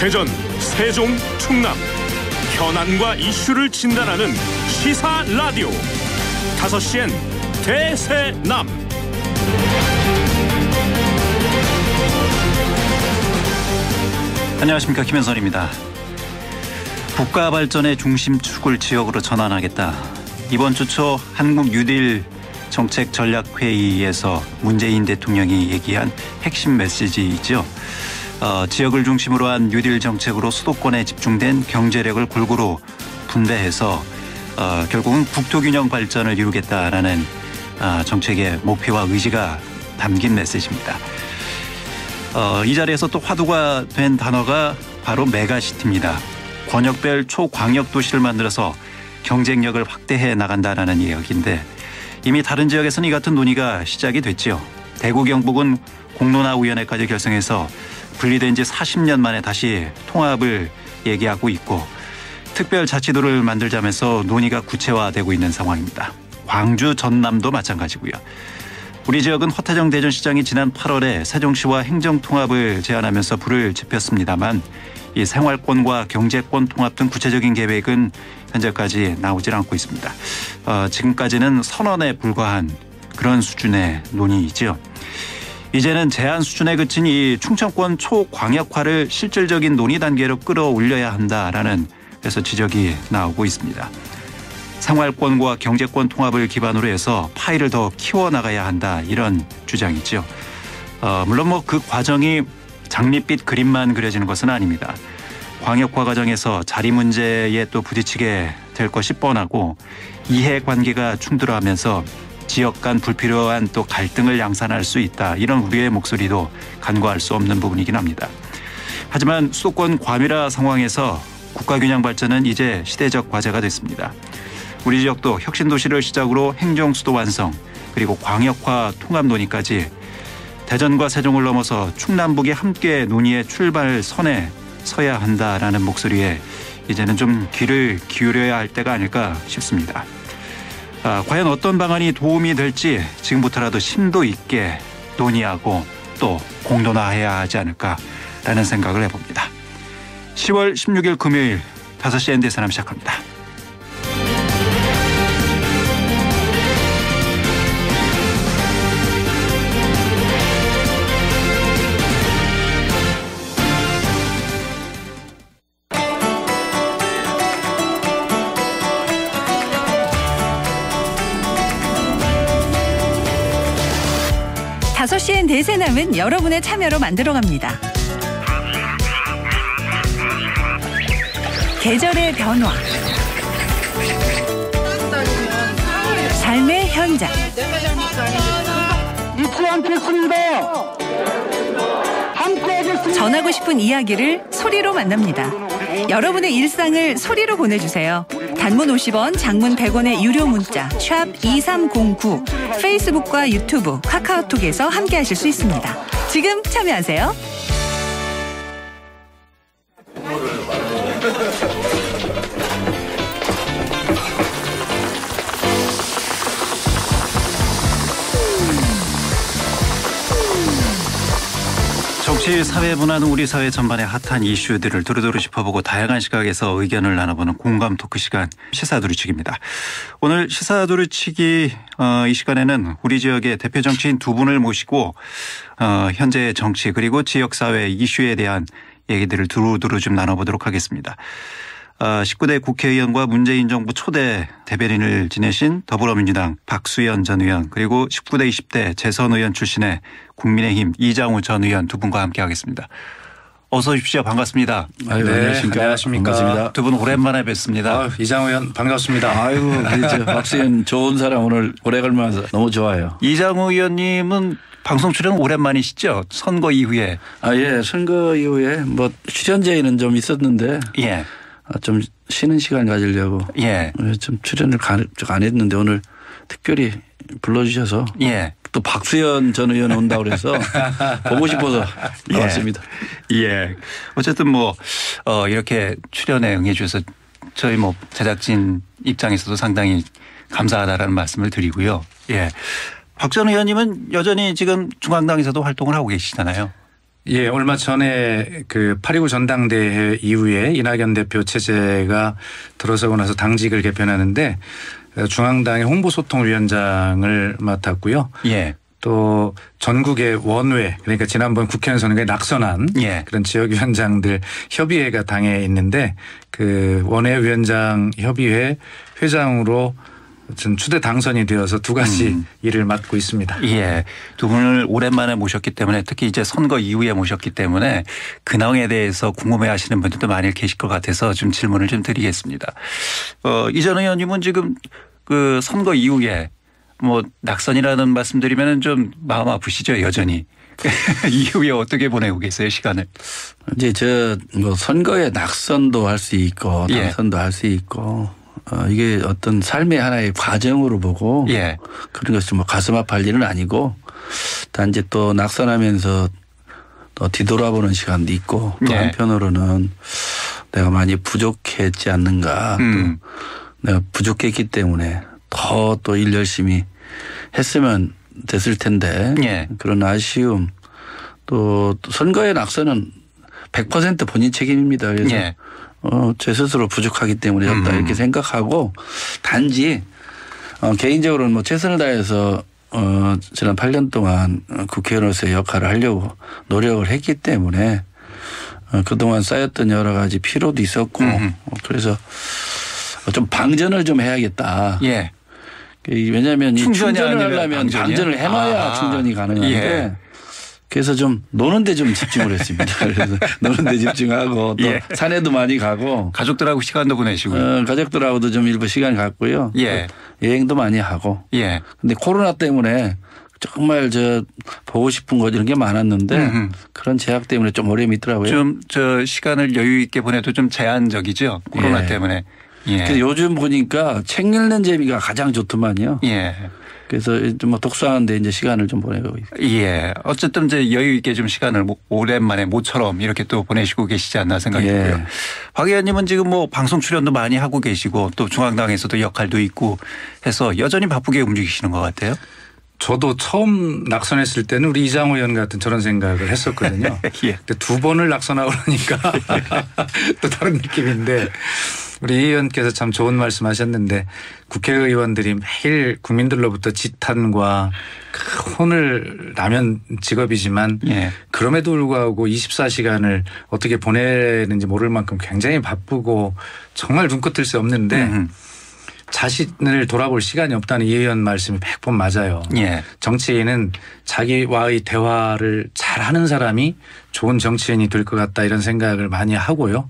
대전, 세종, 충남 현안과 이슈를 진단하는 시사 라디오 5시엔 대세남. 안녕하십니까, 김현선입니다. 국가 발전의 중심축을 지역으로 전환하겠다. 이번 주 초 한국 뉴딜 정책 전략회의에서 문재인 대통령이 얘기한 핵심 메시지이죠. 지역을 중심으로 한 뉴딜 정책으로 수도권에 집중된 경제력을 골고루 분배해서 결국은 국토균형 발전을 이루겠다라는 정책의 목표와 의지가 담긴 메시지입니다. 이 자리에서 또 화두가 된 단어가 바로 메가시티입니다. 권역별 초광역 도시를 만들어서 경쟁력을 확대해 나간다라는 이야기인데 이미 다른 지역에서는 이 같은 논의가 시작이 됐죠. 대구 경북은 공론화위원회까지 결성해서 분리된 지 40년 만에 다시 통합을 얘기하고 있고 특별자치도를 만들자면서 논의가 구체화되고 있는 상황입니다. 광주 전남도 마찬가지고요. 우리 지역은 허태정 대전시장이 지난 8월에 세종시와 행정통합을 제안하면서 불을 지폈습니다만 이 생활권과 경제권 통합 등 구체적인 계획은 현재까지 나오질 않고 있습니다. 지금까지는 선언에 불과한 그런 수준의 논의이죠. 이제는 제안 수준에 그친 이 충청권 초광역화를 실질적인 논의 단계로 끌어올려야 한다라는 그래서 지적이 나오고 있습니다. 생활권과 경제권 통합을 기반으로 해서 파이를 더 키워나가야 한다 이런 주장이죠. 물론 그 과정이 장밋빛 그림만 그려지는 것은 아닙니다. 광역화 과정에서 자리 문제에 또 부딪히게 될 것이 뻔하고 이해관계가 충돌하면서 지역 간 불필요한 또 갈등을 양산할 수 있다. 이런 우리의 목소리도 간과할 수 없는 부분이긴 합니다. 하지만 수도권 과밀화 상황에서 국가균형 발전은 이제 시대적 과제가 됐습니다. 우리 지역도 혁신도시를 시작으로 행정수도 완성 그리고 광역화 통합 논의까지 대전과 세종을 넘어서 충남북이 함께 논의의 출발선에 서야 한다라는 목소리에 이제는 좀 귀를 기울여야 할 때가 아닐까 싶습니다. 과연 어떤 방안이 도움이 될지 지금부터라도 심도 있게 논의하고 또 공론화해야 하지 않을까라는 생각을 해봅니다. 10월 16일 금요일 5시엔 대세남 시작합니다. 시엔 대세남은 여러분의 참여로 만들어갑니다. 계절의 변화, 삶의 현장. 잊지 않겠습니다. 함께하겠습니다. 전하고 싶은 이야기를 소리로 만납니다. 여러분의 일상을 소리로 보내주세요. 단문 50원, 장문 100원의 유료 문자 샵 2309 페이스북과 유튜브, 카카오톡에서 함께하실 수 있습니다. 지금 참여하세요. 정치, 사회, 문화는 우리 사회 전반의 핫한 이슈들을 두루두루 짚어보고 다양한 시각에서 의견을 나눠보는 공감 토크 시간 시사두루치기입니다. 오늘 시사두루치기 이 시간에는 우리 지역의 대표 정치인 두 분을 모시고 현재의 정치 그리고 지역사회 이슈에 대한 얘기들을 두루두루 좀 나눠보도록 하겠습니다. 19대 국회의원과 문재인 정부 초대 대변인을 지내신 더불어민주당 박수현 전 의원 그리고 19대 20대 재선 의원 출신의 국민의힘 이장우 전 의원 두 분과 함께하겠습니다. 어서 오십시오. 반갑습니다. 아유, 네, 안녕하십니까. 반갑습니다. 두 분 오랜만에 뵙습니다. 이장우 의원 반갑습니다. 아이고, 그렇죠. 박수현 좋은 사람 오늘 오래간만에 너무 좋아요. 이장우 의원님은 방송 출연 오랜만이시죠? 선거 이후에. 예. 선거 이후에 뭐 출연제에는 좀 있었는데. 예. 좀 쉬는 시간 가지려고. 예. 좀 출연을 안 했는데 오늘 특별히 불러주셔서. 예. 또 박수현 전 의원 온다고 그래서 보고 싶어서 나왔습니다. 예. 어쨌든 뭐 이렇게 출연에 응해 주셔서 저희 뭐 제작진 입장에서도 상당히 감사하다라는 말씀을 드리고요. 예. 박 전 의원님은 여전히 지금 중앙당에서도 활동을 하고 계시잖아요. 예, 얼마 전에 그 8.29 전당대회 이후에 이낙연 대표 체제가 들어서고 나서 당직을 개편하는데 중앙당의 홍보소통위원장을 맡았고요. 예. 또 전국의 원외 그러니까 지난번 국회의원 선거에 낙선한 예. 그런 지역위원장들 협의회가 당에 있는데 그 원외위원장 협의회 회장으로 전 추대 당선이 되어서 두 가지 일을 맡고 있습니다. 예. 두 분을 오랜만에 모셨기 때문에 특히 이제 선거 이후에 모셨기 때문에 근황에 대해서 궁금해 하시는 분들도 많이 계실 것 같아서 좀 질문을 좀 드리겠습니다. 이전 의원님은 지금 그 선거 이후에 뭐 낙선이라는 말씀드리면 좀 마음 아프시죠 여전히. 이후에 어떻게 보내고 계세요 시간을? 이제 저 뭐 선거에 낙선도 할 수 있고 예. 당선도 할 수 있고 이게 어떤 삶의 하나의 과정으로 보고 예. 그런 것이 뭐 가슴 아파할 일은 아니고 단지 또 낙선하면서 또 뒤돌아보는 시간도 있고 또 예. 한편으로는 내가 많이 부족했지 않는가 또 내가 부족했기 때문에 더 또 일 열심히 했으면 됐을 텐데 예. 그런 아쉬움 또 선거의 낙선은 100% 본인 책임입니다. 그래서 예. 제 스스로 부족하기 때문에 졌다 이렇게 생각하고 단지 개인적으로는 뭐 최선을 다해서 지난 8년 동안 국회의원으로서의 역할을 하려고 노력을 했기 때문에 그동안 쌓였던 여러 가지 피로도 있었고 그래서 좀 방전을 좀 해야겠다. 예. 왜냐하면 이 충전을 하려면 방전이요? 방전을 해놔야 충전이 가능한데 예. 그래서 좀 노는 데 좀 집중을 했습니다. 그래서 노는 데 집중하고 또 예. 산에도 많이 가고 가족들하고 시간도 보내시고요. 가족들하고도 좀 일부 시간 갖고요. 예. 여행도 많이 하고. 예. 근데 코로나 때문에 정말 보고 싶은 것 이런 게 많았는데 그런 제약 때문에 좀 어려움이 있더라고요. 좀 시간을 여유 있게 보내도 좀 제한적이죠. 코로나 예. 때문에. 예. 그래서 요즘 보니까 책 읽는 재미가 가장 좋더만요. 예. 그래서 좀 독서하는데 이제 시간을 좀 보내고 있어요. 예. 어쨌든 이제 여유 있게 좀 시간을 오랜만에 모처럼 이렇게 또 보내시고 계시지 않나 생각이 예. 들고요. 박 의원님은 지금 뭐 방송 출연도 많이 하고 계시고 또 중앙당에서도 역할도 있고 해서 여전히 바쁘게 움직이시는 것 같아요. 저도 처음 낙선했을 때는 우리 이장호 의원 같은 저런 생각을 했었거든요. 예. 근데 두 번을 낙선하고 그러니까 또 다른 느낌인데 우리 이 의원께서 참 좋은 말씀 하셨는데 국회의원들이 매일 국민들로부터 지탄과 혼을 나면 직업이지만 예. 그럼에도 불구하고 24시간을 어떻게 보내는지 모를 만큼 굉장히 바쁘고 정말 눈코 뜰 새 없는데 자신을 돌아볼 시간이 없다는 이 의원 말씀이 100번 맞아요. 예. 정치인은 자기와의 대화를 잘하는 사람이 좋은 정치인이 될 것 같다 이런 생각을 많이 하고요.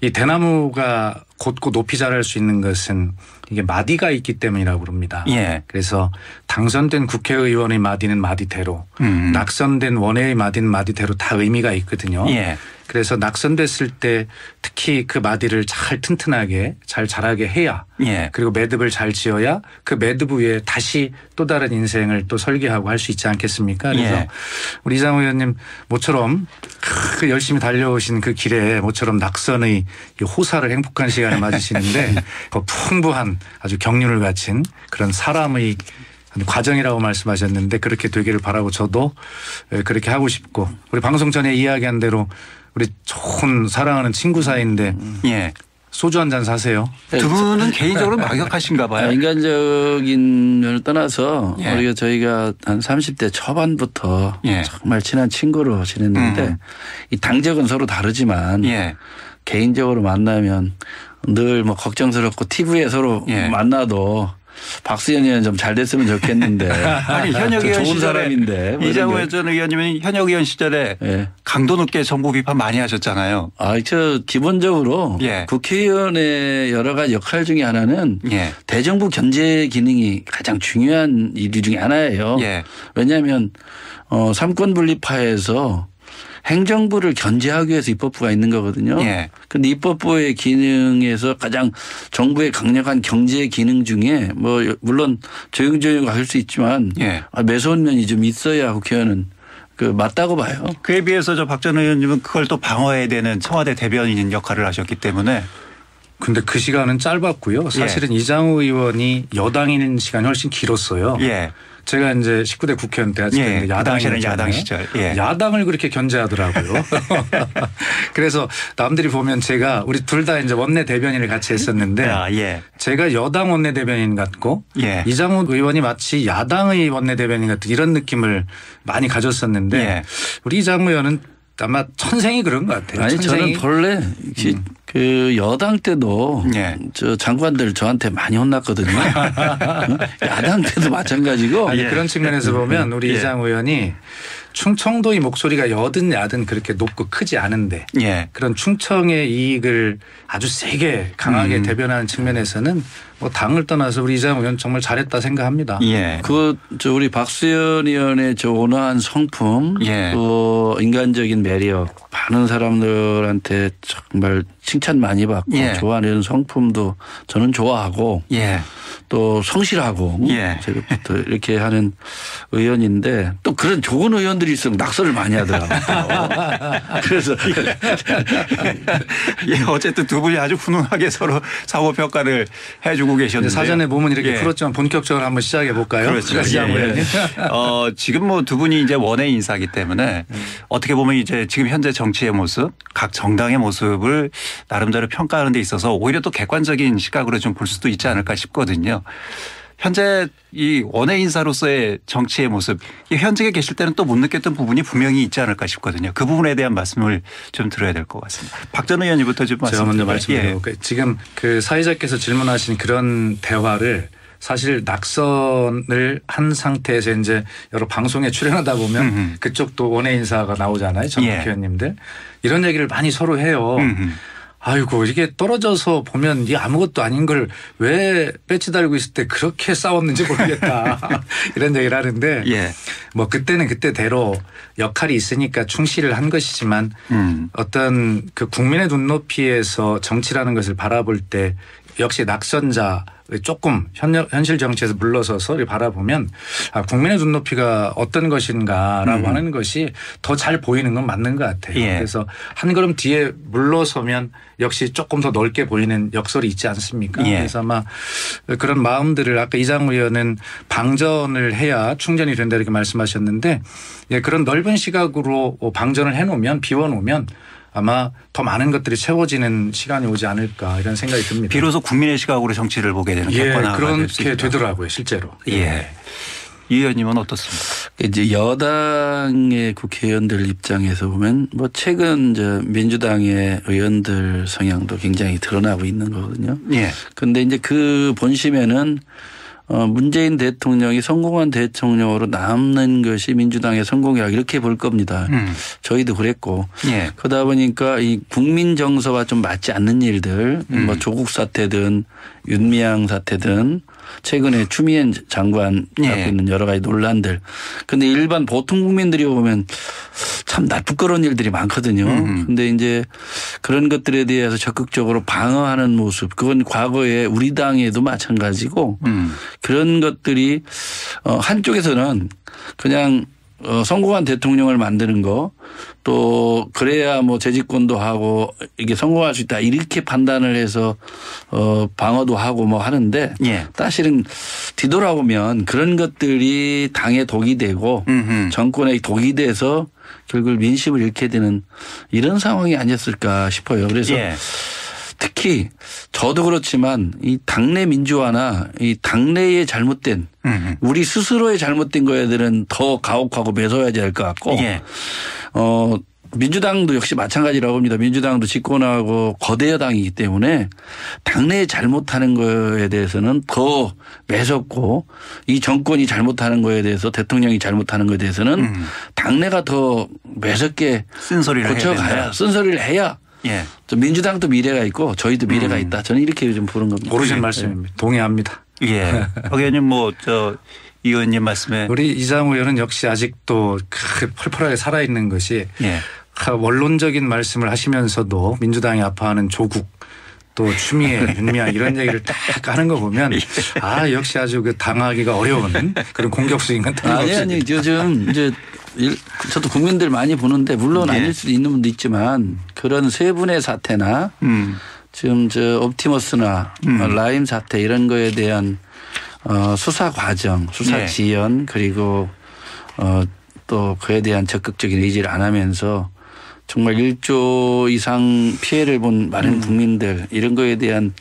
이 대나무가 곧고 높이 자랄 수 있는 것은 이게 마디가 있기 때문이라고 그럽니다. 예. 그래서 당선된 국회의원의 마디는 마디대로 낙선된 원외의 마디는 마디대로 다 의미가 있거든요. 예. 그래서 낙선됐을 때 특히 그 마디를 잘 튼튼하게 잘 자라게 해야 예. 그리고 매듭을 잘 지어야 그 매듭 위에 다시 또 다른 인생을 또 설계하고 할 수 있지 않겠습니까? 그래서 예. 우리 이장호 의원님 모처럼 그 열심히 달려오신 그 길에 모처럼 낙선의 호사를 행복한 시간을 맞으시는데 그 풍부한 아주 경륜을 갖춘 그런 사람의 과정이라고 말씀하셨는데 그렇게 되기를 바라고 저도 그렇게 하고 싶고 우리 방송 전에 이야기한 대로 우리 좋은 사랑하는 친구 사이인데 예. 소주 한 잔 사세요. 두 분은 개인적으로 막역하신가 봐요. 인간적인 면을 떠나서 예. 우리가 저희가 한 30대 초반부터 예. 정말 친한 친구로 지냈는데 이 당적은 서로 다르지만 예. 개인적으로 만나면 늘 뭐 걱정스럽고 TV에 서로 예. 만나도 박수현 의원 좀 잘 됐으면 좋겠는데. 아니 현역 의원 좋은 시절에 사람인데. 이장호 전 의원님은 현역 의원 시절에 예. 강도 높게 정부 비판 많이 하셨잖아요. 기본적으로 예. 국회의원의 여러 가지 역할 중에 하나는 예. 대정부 견제 기능이 가장 중요한 일 중에 하나예요. 예. 왜냐하면 삼권 분립화에서 행정부를 견제하기 위해서 입법부가 있는 거거든요. 그런데 입법부의 기능에서 가장 정부의 강력한 경제 기능 중에 뭐 물론 조용조용 할 수 있지만 매서운 면이 좀 있어야 국회의원은 맞다고 봐요. 그에 비해서 박 전 의원님은 그걸 또 방어해야 되는 청와대 대변인 역할을 하셨기 때문에 근데 그 시간은 짧았고요. 사실은 이장우 의원이 여당인 시간이 훨씬 길었어요. 예. 제가 이제 19대 국회의원 때 아직 예. 야당이었잖아요. 야당 시절. 예. 야당을 그렇게 견제하더라고요. 그래서 남들이 보면 제가 우리 둘 다 이제 원내 대변인을 같이 했었는데 예. 제가 여당 원내 대변인 같고 예. 이장우 의원이 마치 야당의 원내 대변인 같은 이런 느낌을 많이 가졌었는데 예. 우리 이장우 의원은 아마 천생이 그런 것 같아요. 아니 천생이. 저는 본래 그 여당 때도 예. 저 장관들 저한테 많이 혼났거든요. 야당 때도 마찬가지고. 아니, 그런 측면에서 보면 우리 예. 이장우 의원이 충청도의 목소리가 여든 야든 그렇게 높고 크지 않은데 예. 그런 충청의 이익을 아주 세게 강하게 대변하는 측면에서는 뭐 당을 떠나서 우리 이장우 의원 정말 잘했다 생각합니다. 예. 저 우리 박수현 의원의 저 온화한 성품, 예. 또 인간적인 매력, 많은 사람들한테 정말 칭찬 많이 받고 예. 좋아하는 성품도 저는 좋아하고 예. 또 성실하고 예. 제가부터 이렇게 하는 의원인데 또 그런 좋은 의원들이 있으면 낙서를 많이 하더라고요. 그래서 예. 어쨌든 두 분이 아주 훈훈하게 서로 사고 평가를 해주고 계셨는데 사전에 보면 이렇게 예. 풀었지만 본격적으로 한번 시작해 볼까요? 그렇죠. 예. 지금 뭐 두 분이 이제 원외 인사기 때문에 어떻게 보면 이제 지금 현재 정치의 모습, 각 정당의 모습을 나름대로 평가하는 데 있어서 오히려 또 객관적인 시각으로 좀 볼 수도 있지 않을까 싶거든요. 현재 이 원외 인사로서의 정치의 모습, 이 현직에 계실 때는 또 못 느꼈던 부분이 분명히 있지 않을까 싶거든요. 그 부분에 대한 말씀을 좀 드려야 될 것 같습니다. 박 전 의원님부터 좀 제가 먼저 말씀드릴게요. 말씀드려요. 지금 그 사회자께서 질문하신 그런 대화를 사실 낙선을 한 상태에서 이제 여러 방송에 출연하다 보면 그쪽도 원외 인사가 나오잖아요. 전 예. 국회의원님들. 이런 얘기를 많이 서로 해요. 아이고 이게 떨어져서 보면 이게 아무것도 아닌 걸 왜 배치 달고 있을 때 그렇게 싸웠는지 모르겠다. 이런 얘기를 하는데 예. 뭐 그때는 그때대로 역할이 있으니까 충실을 한 것이지만 어떤 그 국민의 눈높이에서 정치라는 것을 바라볼 때 역시 낙선자 조금 현실 정치에서 물러서서 바라보면 국민의 눈높이가 어떤 것인가라고 하는 것이 더 잘 보이는 건 맞는 것 같아요. 예. 그래서 한 걸음 뒤에 물러서면 역시 조금 더 넓게 보이는 역설이 있지 않습니까? 예. 그래서 아마 그런 마음들을 아까 이장우 의원은 방전을 해야 충전이 된다 이렇게 말씀하셨는데 예, 그런 넓은 시각으로 방전을 해놓으면 비워놓으면 아마 더 많은 것들이 채워지는 시간이 오지 않을까 이런 생각이 듭니다. 비로소 국민의 시각으로 정치를 보게 되는 예, 객관화가 될 수 그렇게 있다. 되더라고요, 실제로. 예. 이 의원님은 어떻습니까? 이제 여당의 국회의원들 입장에서 보면 뭐 최근 민주당의 의원들 성향도 굉장히 드러나고 있는 거거든요. 예. 그런데 이제 그 본심에는 문재인 대통령이 성공한 대통령으로 남는 것이 민주당의 성공이라 이렇게 볼 겁니다. 저희도 그랬고. 예. 그러다 보니까 이 국민 정서와 좀 맞지 않는 일들 뭐 조국 사태든 윤미향 사태든 최근에 추미애 장관 갖고 예. 있는 여러 가지 논란들. 그런데 일반 보통 국민들이 보면 참 나쁘거런 일들이 많거든요. 그런데 이제 그런 것들에 대해서 적극적으로 방어하는 모습 그건 과거에 우리 당에도 마찬가지고 그런 것들이 한쪽에서는 그냥 성공한 대통령을 만드는 거 또 그래야 뭐 재집권도 하고 이게 성공할 수 있다 이렇게 판단을 해서 방어도 하고 뭐 하는데 예. 사실은 뒤돌아보면 그런 것들이 당에 독이 되고 정권에 독이 돼서 결국 민심을 잃게 되는 이런 상황이 아니었을까 싶어요. 그래서 예. 특히 저도 그렇지만 이 당내 민주화나 이 당내의 잘못된 우리 스스로의 잘못된 거에들은 더 가혹하고 매서워야 될 것 같고 예. 민주당도 역시 마찬가지라고 합니다. 민주당도 집권하고 거대 여당이기 때문에 당내에 잘못하는 거에 대해서는 더 매섭고 이 정권이 잘못하는 거에 대해서 대통령이 잘못하는 거에 대해서는 당내가 더 매섭게 쓴소리를 고쳐가야 쓴소리를 해야 예. 민주당도 미래가 있고 저희도 미래가 있다. 저는 이렇게 좀 보는 겁니다. 모르신 네. 말씀입니다. 동의합니다. 예. 박 의원님 이 의원님 말씀에 우리 이장우 의원은 역시 아직도 펄펄하게 살아있는 것이 예. 원론적인 말씀을 하시면서도 민주당이 아파하는 조국 또 추미애, 윤미향 이런 얘기를 딱 하는 거 보면 아 역시 아주 그 당하기가 어려운 그런 공격수인 건 틀림없이. 아니 요즘 이제 저도 국민들 많이 보는데 물론 예. 아닐 수도 있는 분도 있지만 그런 세 분의 사태나 지금 저 옵티머스나 라임 사태 이런 거에 대한 수사 과정, 수사 예. 지연 그리고 또 그에 대한 적극적인 의지를 안 하면서 정말 1조 이상 피해를 본 많은 국민들 이런 거에 대한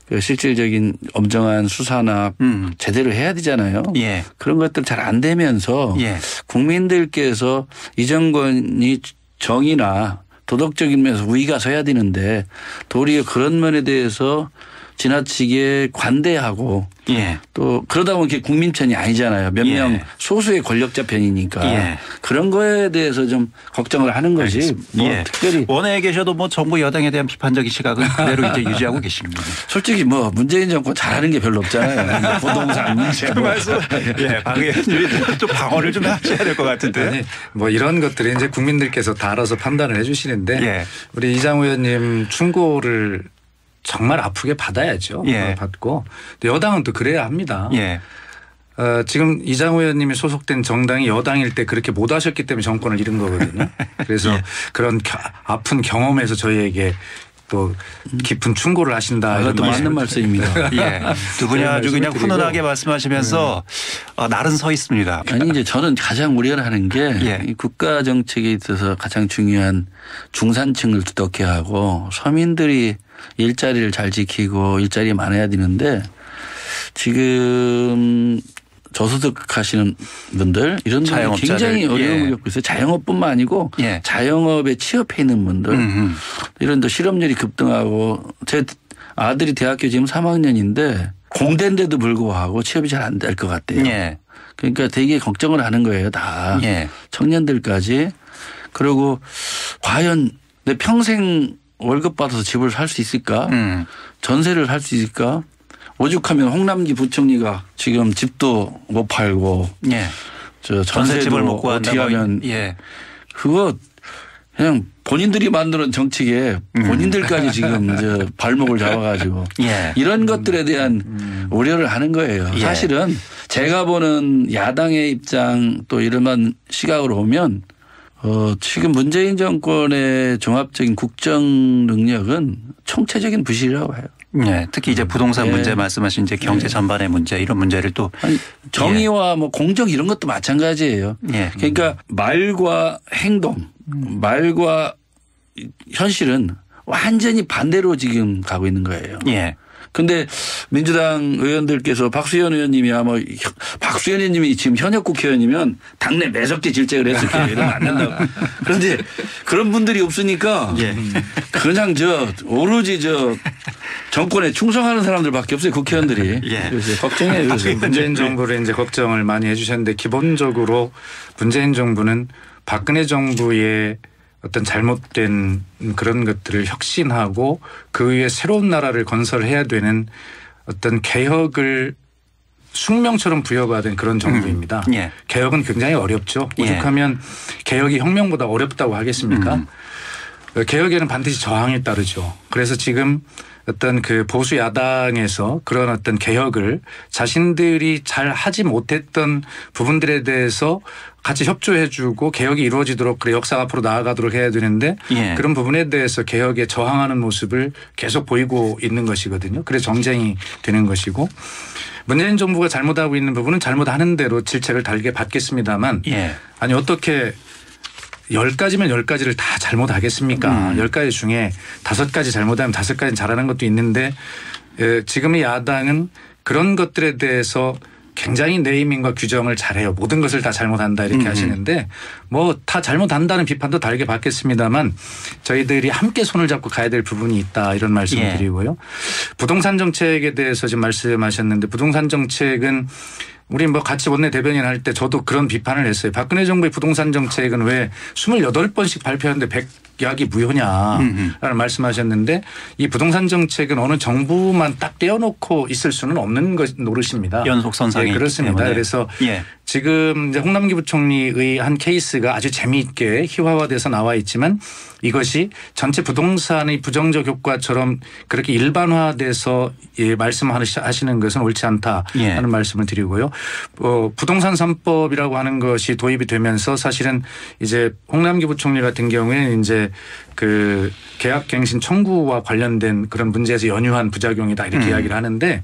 그 실질적인 엄정한 수사나 제대로 해야 되잖아요. 예. 그런 것들 잘 안 되면서 예. 국민들께서 이 정권이 정의나 도덕적인 면에서 우위가 서야 되는데 도리어 그런 면에 대해서 지나치게 관대하고 예. 또 그러다 보면 그게 국민 편이 아니잖아요. 몇 예. 명 소수의 권력자 편이니까 예. 그런 거에 대해서 좀 걱정을 하는 거지. 알겠습니다. 뭐 예. 특별히 원외에 계셔도 뭐 정부 여당에 대한 비판적인 시각은 그대로 이제 유지하고 계십니다. 솔직히 뭐 문재인 정권 잘하는 게 별로 없잖아요. 부동산 문제. 그 말씀, 예, 박 의원님이 좀 방어를 좀 하셔야 될 것 같은데. 아니, 뭐 이런 것들이 이제 국민들께서 다 알아서 판단을 해 주시는데 예. 우리 이장우 의원님 충고를 정말 아프게 받아야죠. 예. 받고 또 여당은 또 그래야 합니다. 예. 지금 이장우 의원님이 소속된 정당이 여당일 때 그렇게 못 하셨기 때문에 정권을 잃은 거거든요. 그래서 예. 그런 아픈 경험에서 저희에게 또 깊은 충고를 하신다. 이런 그것도 맞는 말씀입니다. 예. 두 분이 아주 그냥 말씀을 훈훈하게 말씀하시면서 날은 서 있습니다. 아니 이제 저는 가장 우려하는 게 예. 이 국가 정책에 있어서 가장 중요한 중산층을 두텁게 하고 서민들이 일자리를 잘 지키고 일자리 많아야 되는데 지금 저소득 하시는 분들 이런 분들 굉장히 어려움을 겪고 있어요. 자영업뿐만 아니고 예. 자영업에 취업해 있는 분들 이런 또 실업률이 급등하고 제 아들이 대학교 지금 3학년인데 공대인데도 불구하고 취업이 잘 안 될 것 같대요. 예. 그러니까 되게 걱정을 하는 거예요. 다 예. 청년들까지. 그리고 과연 내 평생 월급 받아서 집을 살 수 있을까? 전세를 살 수 있을까? 오죽하면 홍남기 부총리가 지금 집도 못 팔고 예. 저 전세집을 전세도 못 구한다고. 어떻게 하면 예. 그거 그냥 본인들이 만드는 정책에 본인들까지 지금 저 발목을 잡아가지고 예. 이런 것들에 대한 우려를 하는 거예요. 예. 사실은 제가 보는 야당의 입장 또 이런 시각으로 보면 지금 문재인 정권의 종합적인 국정 능력은 총체적인 부실이라고 봐요. 네, 특히 이제 부동산 예. 문제 말씀하신 이제 경제 전반의 문제 이런 문제를 또 아니, 정의와 뭐 공정 이런 것도 마찬가지예요. 예. 그러니까 말과 행동, 말과 현실은 완전히 반대로 지금 가고 있는 거예요. 예. 근데 민주당 의원들께서 박수현 의원님이 아마 박수현 의원님이 지금 현역 국회의원이면 당내 매섭게 질책을 했을 거예요. 이러면 안 된다고. 그런데 그런 분들이 없으니까 예. 그냥 오로지 정권에 충성하는 사람들밖에 없어요. 국회의원들이. 예. 그래서 걱정해요. 그래서. 문재인 정부를 이제 걱정을 많이 해 주셨는데 기본적으로 문재인 정부는 박근혜 정부의 어떤 잘못된 그런 것들을 혁신하고 그 위에 새로운 나라를 건설해야 되는 어떤 개혁을 숙명처럼 부여받은 그런 정부입니다. 예. 개혁은 굉장히 어렵죠. 오죽하면 개혁이 혁명보다 어렵다고 하겠습니까? 개혁에는 반드시 저항이 따르죠. 그래서 지금 어떤 그 보수 야당에서 그런 어떤 개혁을 자신들이 잘 하지 못했던 부분들에 대해서 같이 협조해 주고 개혁이 이루어지도록 그래 역사가 앞으로 나아가도록 해야 되는데 예. 그런 부분에 대해서 개혁에 저항하는 모습을 계속 보이고 있는 것이거든요. 그래서 정쟁이 되는 것이고 문재인 정부가 잘못하고 있는 부분은 잘못하는 대로 질책을 달게 받겠습니다만 예. 아니 어떻게 10가지면 10가지를 다 잘못하겠습니까? 10가지 중에 5가지 잘못하면 5가지는 잘하는 것도 있는데 지금의 야당은 그런 것들에 대해서 굉장히 네이밍과 규정을 잘해요. 모든 것을 다 잘못한다 이렇게 하시는데 뭐 다 잘못한다는 비판도 달게 받겠습니다만 저희들이 함께 손을 잡고 가야 될 부분이 있다 이런 말씀을 예. 드리고요. 부동산 정책에 대해서 지금 말씀하셨는데 부동산 정책은 우리 뭐 같이 원내 대변인 할 때 저도 그런 비판을 했어요. 박근혜 정부의 부동산 정책은 왜 28번씩 발표하는데 100약이 무효냐라는 말씀하셨는데 이 부동산 정책은 어느 정부만 딱 떼어놓고 있을 수는 없는 노릇입니다. 연속선상이 네, 그렇습니다. 때문에. 그래서 예. 지금 이제 홍남기 부총리의 한 케이스가 아주 재미있게 희화화돼서 나와 있지만 이것이 전체 부동산의 부정적 효과처럼 그렇게 일반화돼서 말씀하시는 것은 옳지 않다 예. 하는 말씀을 드리고요. 부동산 3법이라고 하는 것이 도입이 되면서 사실은 이제 홍남기 부총리 같은 경우에는 이제 이제 그 계약갱신 청구와 관련된 그런 문제에서 연유한 부작용이다 이렇게 이야기를 하는데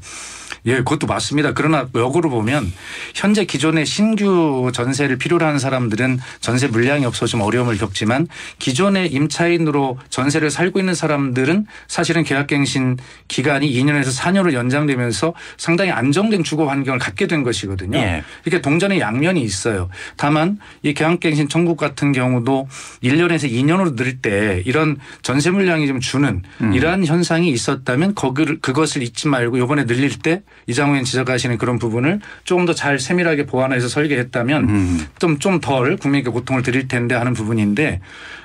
예, 그것도 맞습니다. 그러나 역으로 보면 현재 기존의 신규 전세를 필요로 하는 사람들은 전세 물량이 없어 좀 어려움을 겪지만 기존의 임차인으로 전세를 살고 있는 사람들은 사실은 계약갱신 기간이 2년에서 4년으로 연장되면서 상당히 안정된 주거 환경을 갖게 된 것이거든요. 예. 이렇게 동전의 양면이 있어요. 다만 이 계약갱신 청구 같은 경우도 1년에서 2년으로 늘 때 이런 전세 물량이 좀 주는 이러한 현상이 있었다면 그것을 잊지 말고 이번에 늘릴 때 이장우 의원 지적하시는 그런 부분을 조금 더 잘 세밀하게 보완해서 설계했다면 좀 덜 국민에게 고통을 드릴 텐데 하는 부분인데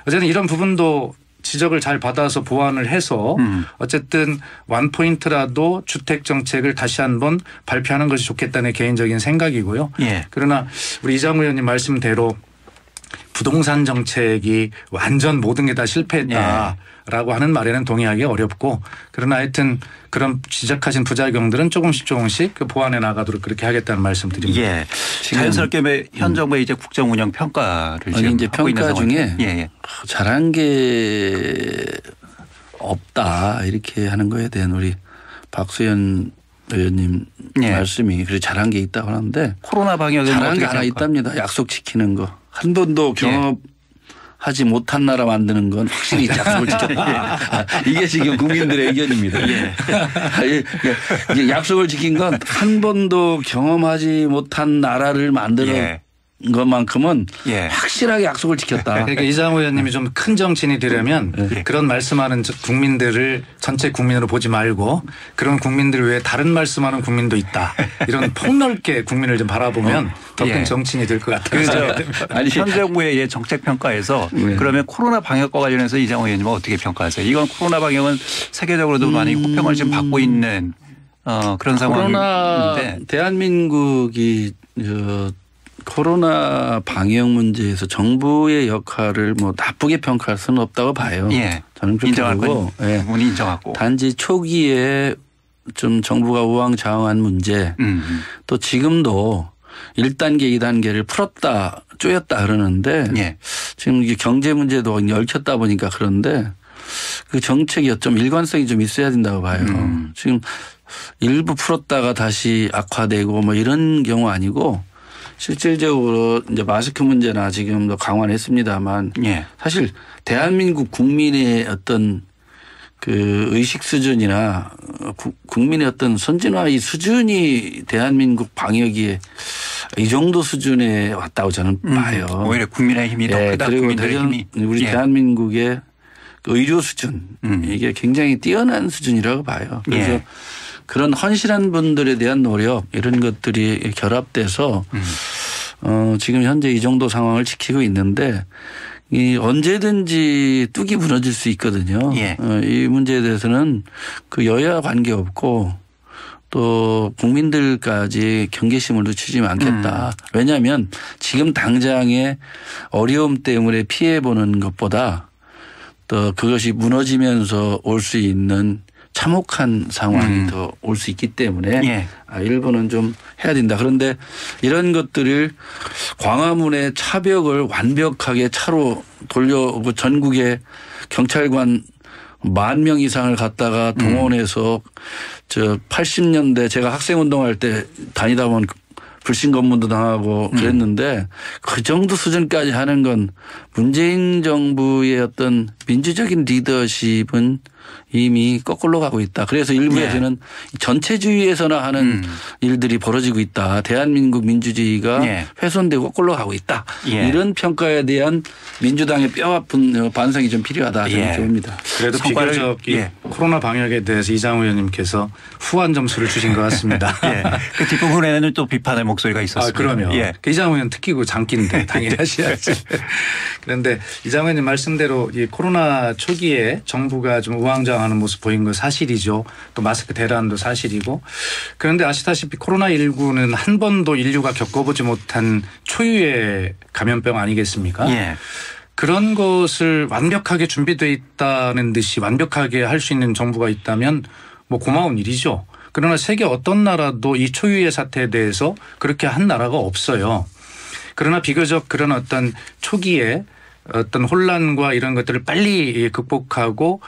어쨌든 이런 부분도 지적을 잘 받아서 보완을 해서 어쨌든 원포인트라도 주택 정책을 다시 한번 발표하는 것이 좋겠다는 개인적인 생각이고요. 예. 그러나 우리 이장우 의원님 말씀대로 부동산 정책이 완전 모든 게 다 실패했다라고 하는 말에는 동의하기 어렵고 그러나 하여튼 그런 지적하신 부작용들은 조금씩 그 보완해 나가도록 그렇게 하겠다는 말씀 드립니다. 예. 자연스럽게 현 정부의 이제 국정 운영 평가를 지금 이제 하고 있는 평가 상황인데. 중에 예. 잘한 게 없다 이렇게 하는 거에 대한 우리 박수현 의원님 예. 말씀이 그래 잘한 게 있다고 하는데 코로나 방역은 잘한 어떻게 게 하나 생각할까? 있답니다. 약속 지키는 거. 한 번도 경험하지 못한 나라 만드는 건 확실히 약속을 지켰다. 이게 지금 국민들의 의견입니다. 이게 약속을 지킨 건 한 번도 경험하지 못한 나라를 만드는 것만큼은 확실하게 약속을 지켰다. 그러니까 이장우 의원님이 좀 큰 정치인이 되려면 그런 말씀하는 국민들을 전체 국민으로 보지 말고 그런 국민들 외에 다른 말씀하는 국민도 있다. 이런 폭넓게 국민을 좀 바라보면 더 큰 정치인이 될 것 같아요. 아니 현 정부의 정책 평가에서 그러면 코로나 방역과 관련해서 이장우 의원님은 어떻게 평가하세요? 이건 코로나 방역은 세계적으로도 많이 호평을 지금 받고 있는 그런 상황인데 대한민국이 코로나 방역 문제에서 정부의 역할을 뭐 나쁘게 평가할 수는 없다고 봐요. 예. 저는 그렇게 보고 부분이 인정하고 단지 초기에 좀 정부가 우왕좌왕한 문제 또 지금도 1단계 2단계를 풀었다 쪼였다 그러는데 지금 이게 경제 문제도 얽혔다 보니까 그런데 그 정책이 좀 일관성이 좀 있어야 된다고 봐요. 지금 일부 풀었다가 다시 악화되고 뭐 이런 경우 아니고 실질적으로 이제 마스크 문제나 지금도 강화했습니다만 사실 대한민국 국민의 어떤 그 의식 수준이나 국민의 어떤 선진화의 수준이 대한민국 방역이 이 정도 수준에 왔다고 저는 봐요. 오히려 국민의 힘이 더 크다. 그리고 국민들의 힘이. 우리 대한민국의 의료 수준 이게 굉장히 뛰어난 수준이라고 봐요. 그래서 그런 헌실한 분들에 대한 노력 이런 것들이 결합돼서 지금 현재 이 정도 상황을 지키고 있는데 이 언제든지 뚝이 무너질 수 있거든요. 이 문제에 대해서는 그 여야 관계없고 또 국민들까지 경계심을 늦추지는 않겠다. 왜냐하면 지금 당장의 어려움 때문에 피해보는 것보다 또 그것이 무너지면서 올 수 있는 참혹한 상황이 더 올 수 있기 때문에 일본은 좀 해야 된다. 그런데 이런 것들을 광화문의 차벽을 완벽하게 차로 돌려 전국에 경찰관 10,000명 이상을 갖다가 동원해서 저 80년대 제가 학생운동할 때 다니다 보면 불신검문도 당하고 그랬는데 그 정도 수준까지 하는 건 문재인 정부의 어떤 민주적인 리더십은 이미 거꾸로 가고 있다. 그래서 일부에서는 전체주의에서나 하는 일들이 벌어지고 있다. 대한민국 민주주의가 훼손되고 거꾸로 가고 있다. 이런 평가에 대한 민주당의 뼈아픈 반성이 좀 필요하다. 저는 봅니다. 그래도 비교적 코로나 방역에 대해서 이장우 의원님께서 후한 점수를 주신 것 같습니다. 그 뒷부분에는 또 비판의 목소리가 있었습니다. 그럼요. 이장우 의원 특기고 장기인데 당연히 하셔야지. 그런데 이장우 의원님 말씀대로 이 코로나 초기에 정부가 좀 우왕좌왕하는 모습 보인 거 사실이죠. 또 마스크 대란도 사실이고. 그런데 아시다시피 코로나19는 한 번도 인류가 겪어보지 못한 초유의 감염병 아니겠습니까? 그런 것을 완벽하게 준비되어 있다는 듯이 완벽하게 할 수 있는 정부가 있다면 뭐 고마운 일이죠. 그러나 세계 어떤 나라도 이 초유의 사태에 대해서 그렇게 한 나라가 없어요. 그러나 비교적 그런 어떤 초기에 어떤 혼란과 이런 것들을 빨리 극복하고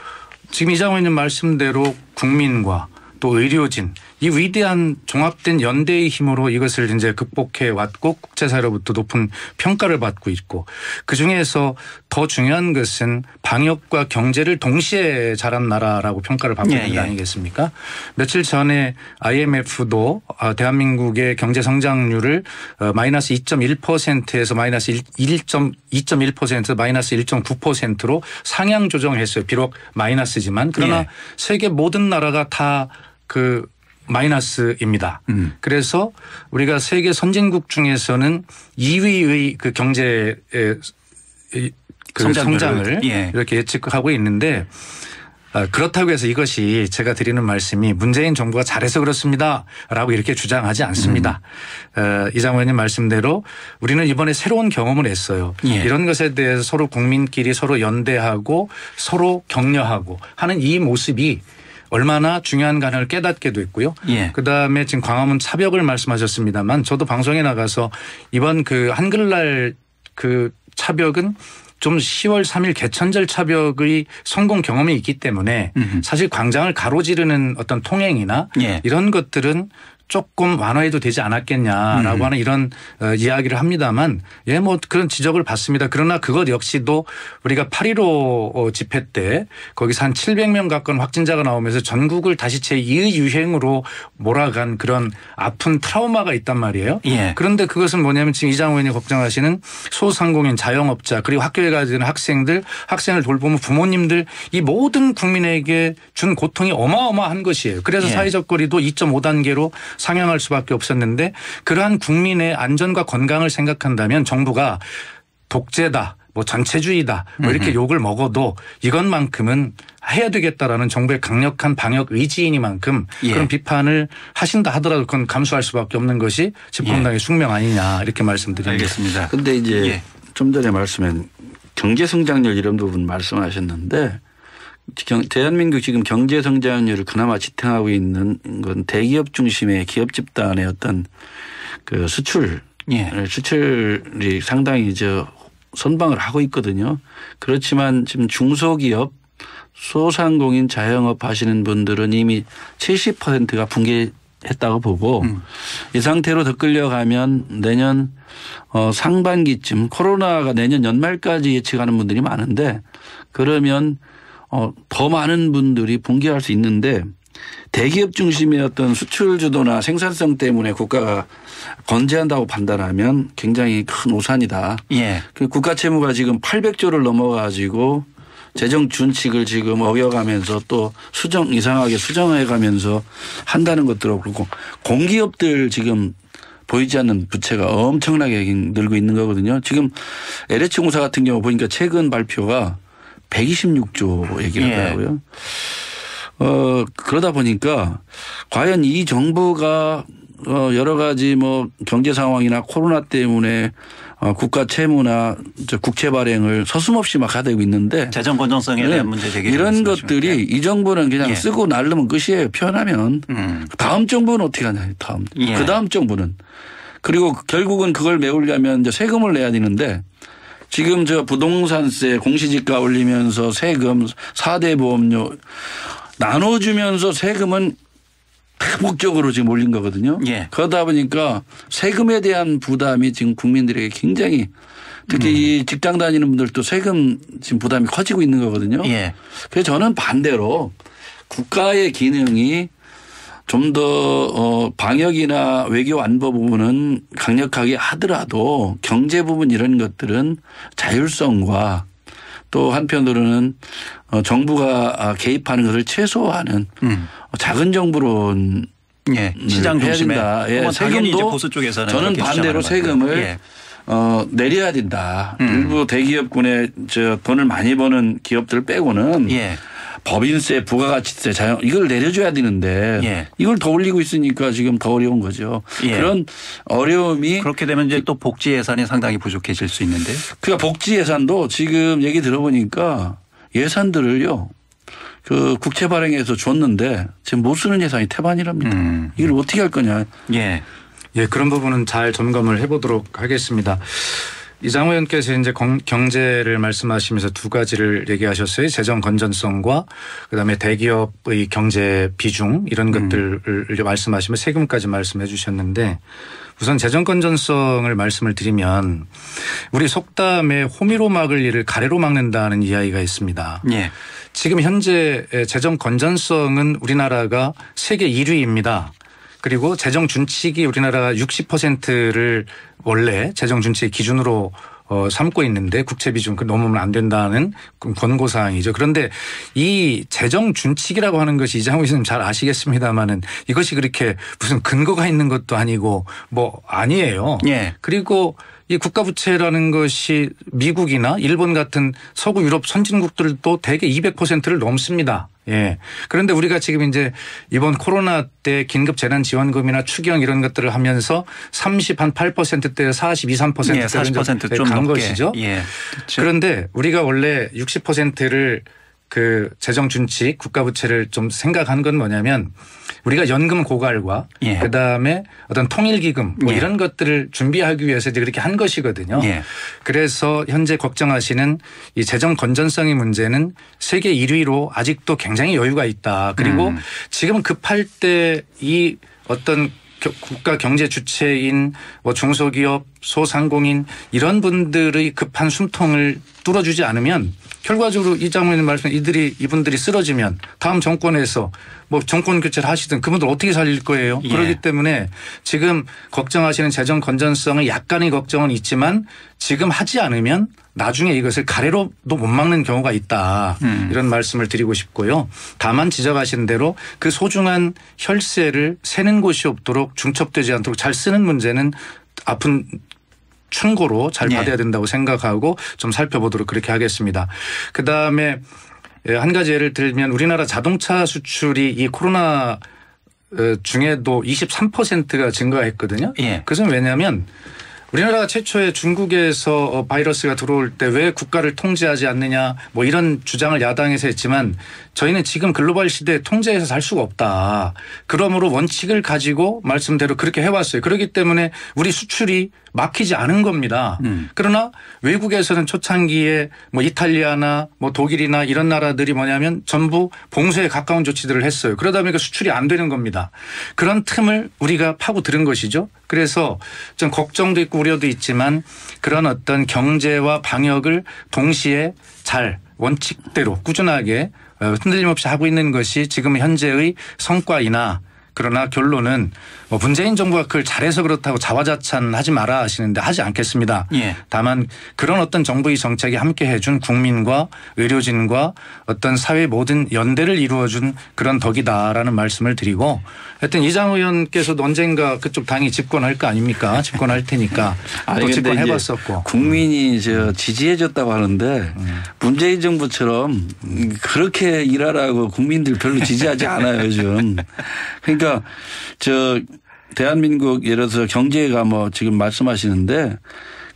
지금 이장호 의원님 말씀대로 국민과 또 의료진 이 위대한 종합된 연대의 힘으로 이것을 이제 극복해 왔고 국제사회로부터 높은 평가를 받고 있고 그중에서 더 중요한 것은 방역과 경제를 동시에 잘한 나라라고 평가를 받고 있는 게 아니겠습니까? 며칠 전에 IMF도 대한민국의 경제 성장률을 마이너스 2.1%에서 마이너스 2.1%에서 마이너스 1.9%로 상향 조정했어요. 비록 마이너스지만 그러나 세계 모든 나라가 다 그 마이너스입니다. 그래서 우리가 세계 선진국 중에서는 2위의 그 경제 그 성장을 이렇게 예측하고 있는데 그렇다고 해서 이것이 제가 드리는 말씀이 문재인 정부가 잘해서 그렇습니다라고 이렇게 주장하지 않습니다. 이장호 의원님 말씀대로 우리는 이번에 새로운 경험을 했어요. 이런 것에 대해서 서로 국민끼리 서로 연대하고 서로 격려하고 하는 이 모습이 얼마나 중요한 가능을 깨닫게 됐고요. 그다음에 지금 광화문 차벽을 말씀하셨습니다만 저도 방송에 나가서 이번 그 한글날 그 차벽은 좀 10월 3일 개천절 차벽의 성공 경험이 있기 때문에 사실 광장을 가로지르는 어떤 통행이나 이런 것들은 조금 완화해도 되지 않았겠냐라고 하는 이런 이야기를 합니다만 뭐 그런 지적을 받습니다. 그러나 그것 역시도 우리가 8.15 집회 때 거기서 한 700명 가까운 확진자가 나오면서 전국을 다시 제2의 유행으로 몰아간 그런 아픈 트라우마가 있단 말이에요. 그런데 그것은 뭐냐면 지금 이장호 의원이 걱정하시는 소상공인 자영업자 그리고 학교에 가는 학생들 학생을 돌보면 부모님들 이 모든 국민에게 준 고통이 어마어마한 것이에요. 그래서 사회적 거리도 2.5단계로 상향할 수밖에 없었는데 그러한 국민의 안전과 건강을 생각한다면 정부가 독재다 뭐 전체주의다 뭐 이렇게 욕을 먹어도 이것만큼은 해야 되겠다라는 정부의 강력한 방역 의지이니만큼 그런 비판을 하신다 하더라도 그건 감수할 수밖에 없는 것이 집권당의 숙명 아니냐 이렇게 말씀드립니다. 알겠습니다. 그런데 이제 좀 전에 말씀한 경제성장률 이런 부분 말씀하셨는데 대한민국 지금 경제 성장률을 그나마 지탱하고 있는 건 대기업 중심의 기업 집단의 어떤 그 수출이 상당히 선방을 하고 있거든요. 그렇지만 지금 중소기업 소상공인 자영업 하시는 분들은 이미 70%가 붕괴했다고 보고 이 상태로 더 끌려가면 내년 상반기쯤 코로나가 내년 연말까지 예측하는 분들이 많은데 그러면 더 많은 분들이 붕괴할 수 있는데 대기업 중심의 어떤 수출 주도나 생산성 때문에 국가가 건재한다고 판단하면 굉장히 큰 오산이다. 국가 채무가 지금 800조를 넘어가지고 재정 준칙을 지금 어겨가면서 또 이상하게 수정해가면서 한다는 것들하고 그렇고 공기업들 지금 보이지 않는 부채가 엄청나게 늘고 있는 거거든요. 지금 LH공사 같은 경우 보니까 최근 발표가 126조 얘기를 하더라고요. 그러다 보니까 과연 이 정부가 여러 가지 뭐 경제 상황이나 코로나 때문에 국가 채무나 국채 발행을 서슴없이 막 하고 있는데 재정 건전성에 대한 문제 제기 이런 것들이 이 정부는 그냥 쓰고 날르면 끝이에요. 표현하면 다음 정부는 어떻게 하냐. 그 다음 정부는 그리고 결국은 그걸 메우려면 이제 세금을 내야 되는데 지금 부동산세 공시지가 올리면서 세금 4대 보험료 나눠주면서 세금은 다목적으로 지금 올린 거거든요. 그러다 보니까 세금에 대한 부담이 지금 국민들에게 굉장히 특히 이 직장 다니는 분들도 세금 지금 부담이 커지고 있는 거거든요. 그래서 저는 반대로 국가의 기능이 좀 더 방역이나 외교 안보 부분은 강력하게 하더라도 경제 부분 이런 것들은 자율성과 또 한편으로는 정부가 개입하는 것을 최소화하는 작은 정부론 시장 중심에 세금도 이제 보수 쪽에서는 저는 반대로 세금을 내려야 된다. 일부 대기업군에 돈을 많이 버는 기업들 빼고는 법인세, 부가가치세, 이걸 내려줘야 되는데 이걸 더 올리고 있으니까 지금 더 어려운 거죠. 그런 어려움이 그렇게 되면 이제 또 복지 예산이 상당히 부족해질 수 있는데. 그러니까 복지 예산도 지금 얘기 들어보니까 예산들을요. 그 국채 발행해서 줬는데 지금 못 쓰는 예산이 태반이랍니다. 이걸 어떻게 할 거냐. 그런 부분은 잘 점검을 해보도록 하겠습니다. 이장호 의원께서 이제 경제를 말씀하시면서 두 가지를 얘기하셨어요. 재정 건전성과 그다음에 대기업의 경제 비중 이런 것들을 말씀하시면 세금까지 말씀해 주셨는데 우선 재정 건전성을 말씀을 드리면 우리 속담에 호미로 막을 일을 가래로 막는다는 이야기가 있습니다. 예. 지금 현재 재정 건전성은 우리나라가 세계 1위입니다. 그리고 재정 준칙이 우리나라가 60%를 원래 재정 준칙 기준으로 삼고 있는데 국채 비중 넘으면 안 된다는 권고 사항이죠. 그런데 이 재정 준칙이라고 하는 것이 이장호 교수님 잘 아시겠습니다마는 이것이 그렇게 무슨 근거가 있는 것도 아니고 뭐 아니에요. 예. 그리고 이 국가부채라는 것이 미국이나 일본 같은 서구 유럽 선진국들도 대개 200%를 넘습니다. 예. 그런데 우리가 지금 이제 이번 코로나 때 긴급 재난 지원금이나 추경 이런 것들을 하면서 38%대 42, 3%대 예, 40% 좀 간 넘게. 것이죠. 예. 그렇죠. 그런데 우리가 원래 60%를 그 재정 준칙 국가부채를 좀 생각한 건 뭐냐면 우리가 연금 고갈과 예. 그다음에 어떤 통일기금 뭐 예. 이런 것들을 준비하기 위해서 이제 그렇게 한 것이거든요. 예. 그래서 현재 걱정하시는 이 재정 건전성의 문제는 세계 1위로 아직도 굉장히 여유가 있다. 그리고 지금 급할 때 이 어떤 국가 경제 주체인 뭐 중소기업, 소상공인 이런 분들의 급한 숨통을 뚫어주지 않으면 결과적으로 이장호 의원님 말씀 이분들이 쓰러지면 다음 정권에서 뭐 정권 교체를 하시든 그분들 어떻게 살릴 거예요. 예. 그렇기 때문에 지금 걱정하시는 재정 건전성은 약간의 걱정은 있지만 지금 하지 않으면 나중에 이것을 가래로도 못 막는 경우가 있다. 이런 말씀을 드리고 싶고요. 다만 지적하신 대로 그 소중한 혈세를 세는 곳이 없도록 중첩되지 않도록 잘 쓰는 문제는 아픈 충고로 잘 받아야 된다고 생각하고 좀 살펴보도록 그렇게 하겠습니다. 그다음에 한 가지 예를 들면 우리나라 자동차 수출이 이 코로나 중에도 23%가 증가했거든요. 예. 그것은 왜냐하면 우리나라가 최초에 중국에서 바이러스가 들어올 때 왜 국가를 통제하지 않느냐 뭐 이런 주장을 야당에서 했지만 저희는 지금 글로벌 시대에 통제해서 살 수가 없다. 그러므로 원칙을 가지고 말씀대로 그렇게 해왔어요. 그렇기 때문에 우리 수출이 막히지 않은 겁니다. 그러나 외국에서는 초창기에 뭐 이탈리아나 뭐 독일이나 이런 나라들이 뭐냐면 전부 봉쇄에 가까운 조치들을 했어요. 그러다 보니까 수출이 안 되는 겁니다. 그런 틈을 우리가 파고 들은 것이죠. 그래서 좀 걱정도 있고 우려도 있지만 그런 어떤 경제와 방역을 동시에 잘 원칙대로 꾸준하게 흔들림 없이 하고 있는 것이 지금 현재의 성과이나 그러나 결론은 뭐 문재인 정부가 그걸 잘해서 그렇다고 자화자찬하지 마라 하시는데 하지 않겠습니다. 예. 다만 그런 어떤 정부의 정책이 함께 해준 국민과 의료진과 어떤 사회 모든 연대를 이루어준 그런 덕이다라는 말씀을 드리고 하여튼 이장호 의원께서도 언젠가 그쪽 당이 집권할 거 아닙니까? 집권할 테니까 또 집권해봤었고. 국민이 지지해줬다고 하는데 문재인 정부처럼 그렇게 일하라고 국민들 별로 지지하지 않아요 요즘. 그러니까 대한민국 예를 들어서 경제가 뭐 지금 말씀하시는데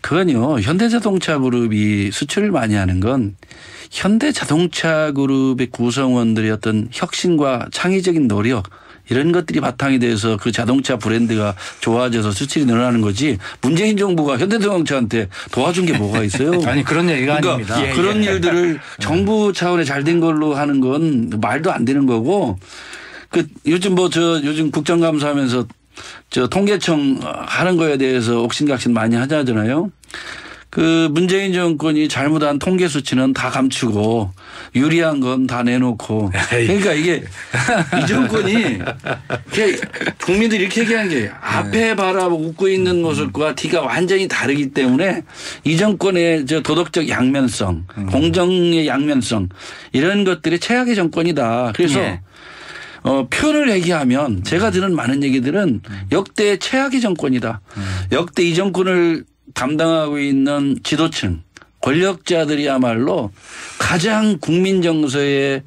그건요 현대자동차 그룹이 수출을 많이 하는 건 현대자동차 그룹의 구성원들의 어떤 혁신과 창의적인 노력 이런 것들이 바탕이 돼서 그 자동차 브랜드가 좋아져서 수출이 늘어나는 거지 문재인 정부가 현대자동차한테 도와준 게 뭐가 있어요. 아니 그런 얘기가 그러니까 아닙니다. 그런 일들을 정부 차원에 잘 된 걸로 하는 건 말도 안 되는 거고 요즘 요즘 국정감사하면서 통계청 하는 거에 대해서 옥신각신 많이 하잖아요. 그 문재인 정권이 잘못한 통계 수치는 다 감추고 유리한 건 다 내놓고 그러니까 이게 이 정권이 국민들이 이렇게 얘기하는 게 앞에 바라보고 웃고 있는 모습과 뒤가 완전히 다르기 때문에 이 정권의 도덕적 양면성 공정의 양면성 이런 것들이 최악의 정권이다. 그래서 표현을 얘기하면 제가 들은 많은 얘기들은 역대 최악의 정권이다. 역대 이 정권을 담당하고 있는 지도층 권력자들이야말로 가장 국민 정서에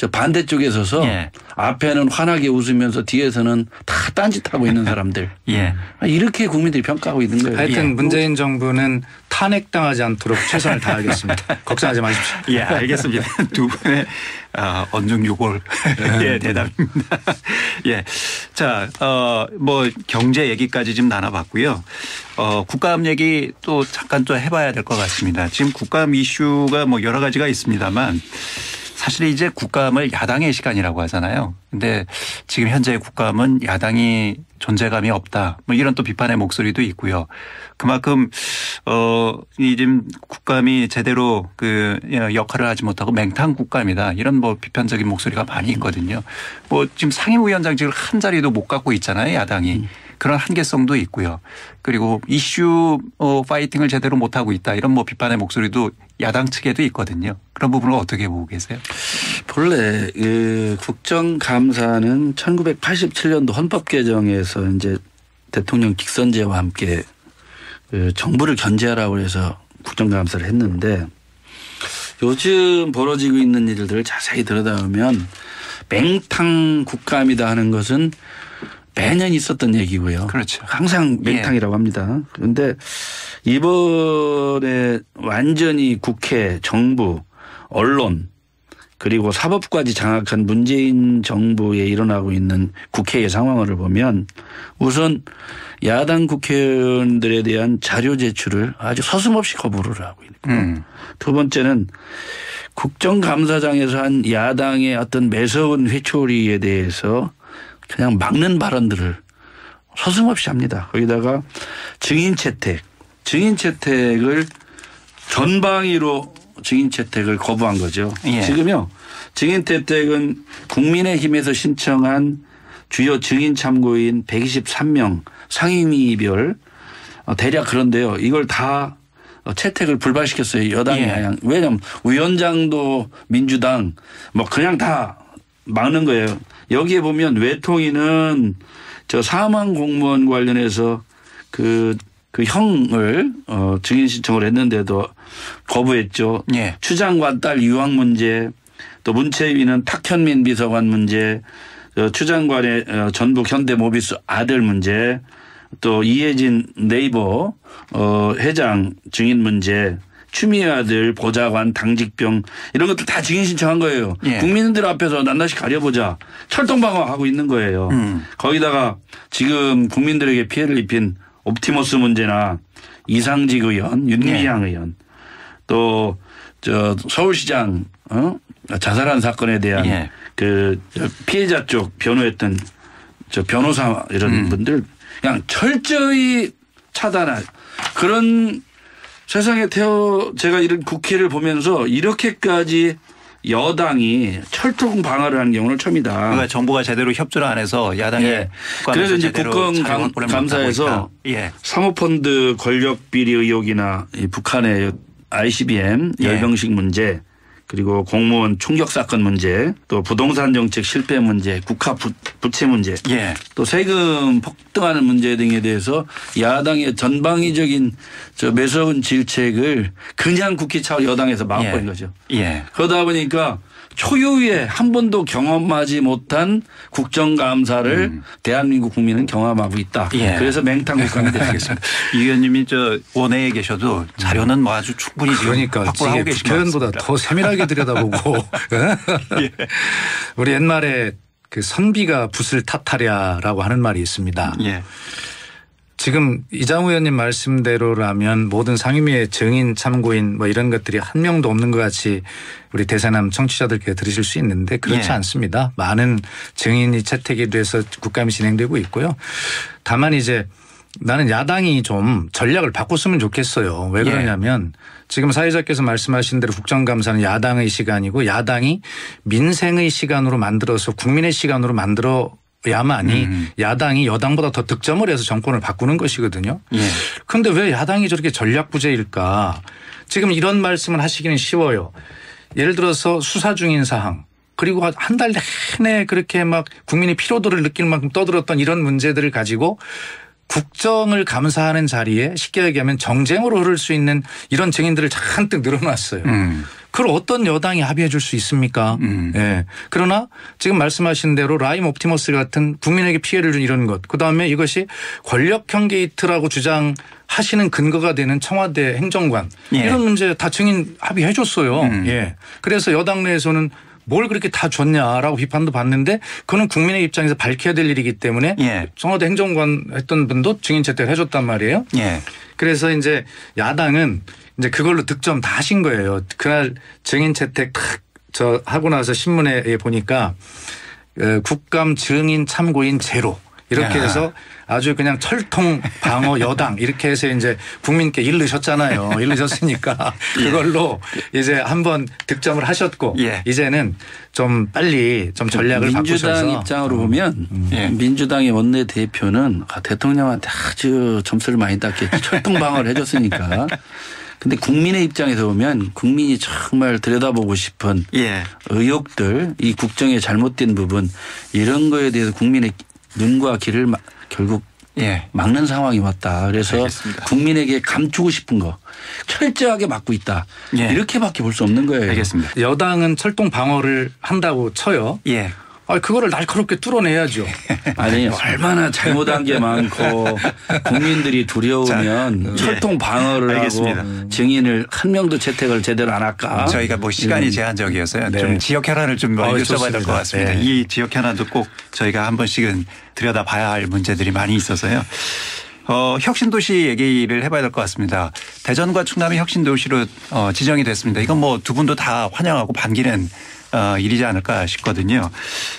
저 반대쪽에 서서 예. 앞에는 환하게 웃으면서 뒤에서는 다 딴짓하고 있는 사람들. 예. 이렇게 국민들이 평가하고 있는 거예요. 하여튼 예. 문재인 정부는 탄핵당하지 않도록 최선을 다하겠습니다. 걱정하지 마십시오. 예, 알겠습니다. 두 분의 언중요골 예, 대답입니다. 예, 자, 뭐 경제 얘기까지 좀 나눠봤고요. 국감 얘기 또 잠깐 또 해봐야 될 것 같습니다. 지금 국감 이슈가 뭐 여러 가지가 있습니다만 사실 이제 국감을 야당의 시간이라고 하잖아요. 근데 지금 현재 국감은 야당이 존재감이 없다. 뭐 이런 또 비판의 목소리도 있고요. 그만큼 이 지금 국감이 제대로 그 역할을 하지 못하고 맹탕 국감이다. 이런 뭐 비판적인 목소리가 많이 있거든요. 뭐 지금 상임위원장직을 한 자리도 못 갖고 있잖아요. 야당이. 그런 한계성도 있고요. 그리고 이슈 파이팅을 제대로 못하고 있다. 이런 뭐 비판의 목소리도 야당 측에도 있거든요. 그런 부분을 어떻게 보고 계세요? 본래 국정감사는 1987년도 헌법 개정에서 이제 대통령 직선제와 함께 정부를 견제하라고 해서 국정감사를 했는데 요즘 벌어지고 있는 일들을 자세히 들여다보면 맹탕 국감이다 하는 것은 매년 있었던 얘기고요. 그렇죠. 항상 맹탕이라고 합니다. 그런데 이번에 완전히 국회, 정부, 언론 그리고 사법까지 장악한 문재인 정부에 일어나고 있는 국회의 상황을 보면 우선 야당 국회의원들에 대한 자료 제출을 아주 서슴없이 거부를 하고 있고 두 번째는 국정감사장에서 한 야당의 어떤 매서운 회초리에 대해서 그냥 막는 발언들을 서슴없이 합니다. 거기다가 증인 채택을 전방위로 증인 채택을 거부한 거죠. 예. 지금요. 증인 채택은 국민의힘에서 신청한 주요 증인 참고인 123명 상임위별 대략 그런데요. 이걸 다 채택을 불발시켰어요. 여당이. 예. 왜냐하면 위원장도 민주당 뭐 그냥 다 막는 거예요. 여기에 보면 외통위는 저 사망 공무원 관련해서 그 형을 증인 신청을 했는데도 거부했죠. 예. 추 장관 딸 유학 문제 또 문체위는 탁현민 비서관 문제 추 장관의 전북 현대모비스 아들 문제 또 이혜진 네이버 회장 증인 문제 추미애 아들 보좌관 당직병 이런 것들 다 증인 신청한 거예요. 예. 국민들 앞에서 낱낱이 가려보자. 철통방어하고 있는 거예요. 거기다가 지금 국민들에게 피해를 입힌 옵티머스 문제나 이상직 의원, 윤미향 의원 또 저 서울시장 자살한 사건에 대한 예. 그 피해자 쪽 변호했던 저 변호사 이런 분들 그냥 철저히 차단할 그런 세상에 제가 이런 국회를 보면서 이렇게까지 여당이 철통 방어를 하는 경우는 처음이다. 그러니까 정부가 제대로 협조를 안 해서 야당이 예. 그래서 이제 국정감사에서 예. 사모펀드 권력 비리 의혹이나 이 북한의 ICBM 예. 열병식 문제 그리고 공무원 총격 사건 문제 또 부동산 정책 실패 문제 국가 부채 문제 예. 또 세금 폭등하는 문제 등에 대해서 야당의 전방위적인 저 매서운 질책을 그냥 국회 차원 여당에서 막아버린 거죠. 예. 그러다 보니까 초유의 한 번도 경험하지 못한 국정감사를 대한민국 국민은 경험하고 있다. 예. 그래서 맹탕 국감이 되겠습니다. 이 의원님이 저 원내에 계셔도 자료는 뭐 아주 충분히 지금 그러니까 확보를 하고 이게 계신 것 국회의원보다 같습니다. 더 세밀하게 들여다보고 예. 우리 옛말에 그 선비가 붓을 탓하랴라고 하는 말이 있습니다. 예. 지금 이장우 의원님 말씀대로라면 모든 상임위의 증인 참고인 뭐 이런 것들이 한 명도 없는 것 같이 우리 대세남 청취자들께 들으실 수 있는데 그렇지 예. 않습니다. 많은 증인이 채택이 돼서 국감이 진행되고 있고요. 다만 이제 나는 야당이 좀 전략을 바꿨으면 좋겠어요. 왜 그러냐면 지금 사회자께서 말씀하신 대로 국정감사는 야당의 시간이고 야당이 민생의 시간으로 만들어서 국민의 시간으로 만들어 야만이 야당이 여당보다 더 득점을 해서 정권을 바꾸는 것이거든요. 그런데 왜 야당이 저렇게 전략부재일까? 지금 이런 말씀을 하시기는 쉬워요. 예를 들어서 수사 중인 사항 그리고 한 달 내내 그렇게 막 국민이 피로도를 느낄 만큼 떠들었던 이런 문제들을 가지고 국정을 감사하는 자리에 쉽게 얘기하면 정쟁으로 흐를 수 있는 이런 증인들을 잔뜩 늘어놨어요. 그걸 어떤 여당이 합의해 줄 수 있습니까? 예. 그러나 지금 말씀하신 대로 라임 옵티머스 같은 국민에게 피해를 준 이런 것, 그다음에 이것이 권력형 게이트라고 주장하시는 근거가 되는 청와대 행정관 이런 문제 다 증인 합의해 줬어요. 예. 그래서 여당 내에서는 뭘 그렇게 다 줬냐라고 비판도 받는데 그거는 국민의 입장에서 밝혀야 될 일이기 때문에 청와대 행정관 했던 분도 증인 채택을 해줬단 말이에요. 그래서 이제 야당은 이제 그걸로 득점 다 하신 거예요. 그날 증인 채택 탁 저 하고 나서 신문에 보니까 국감 증인 참고인 제로 이렇게 해서 아주 그냥 철통 방어 여당 이렇게 해서 이제 국민께 일르셨잖아요. 일르셨으니까 그걸로 이제 한번 득점을 하셨고 이제는 좀 빨리 좀 전략을 바꾸셔서. 민주당 입장으로 보면 민주당의 원내대표는 대통령한테 아주 점수를 많이 땄게 철통 방어를 해줬으니까. 근데 국민의 입장에서 보면 국민이 정말 들여다보고 싶은 의혹들, 이 국정의 잘못된 부분 이런 거에 대해서 국민의 눈과 귀를 결국 막는 상황이 왔다. 그래서 알겠습니다. 국민에게 감추고 싶은 거 철저하게 막고 있다. 이렇게밖에 볼 수 없는 거예요. 알겠습니다. 여당은 철동 방어를 한다고 쳐요. 그거를 날카롭게 뚫어내야죠. 아니 얼마나 잘못한 게 많고 국민들이 두려우면 철통 방어를 알겠습니다. 하고 증인을 한 명도 채택을 제대로 안 할까. 저희가 뭐 시간이 제한적이어서요. 좀 지역 현안을 좀 여쭤봐야 될 것 같습니다. 이 지역 현안도 꼭 저희가 한 번씩은 들여다봐야 할 문제들이 많이 있어서요. 혁신도시 얘기를 해봐야 될 것 같습니다. 대전과 충남이 혁신도시로 지정이 됐습니다. 이건 뭐 두 분도 다 환영하고 반기는 일이지 않을까 싶거든요.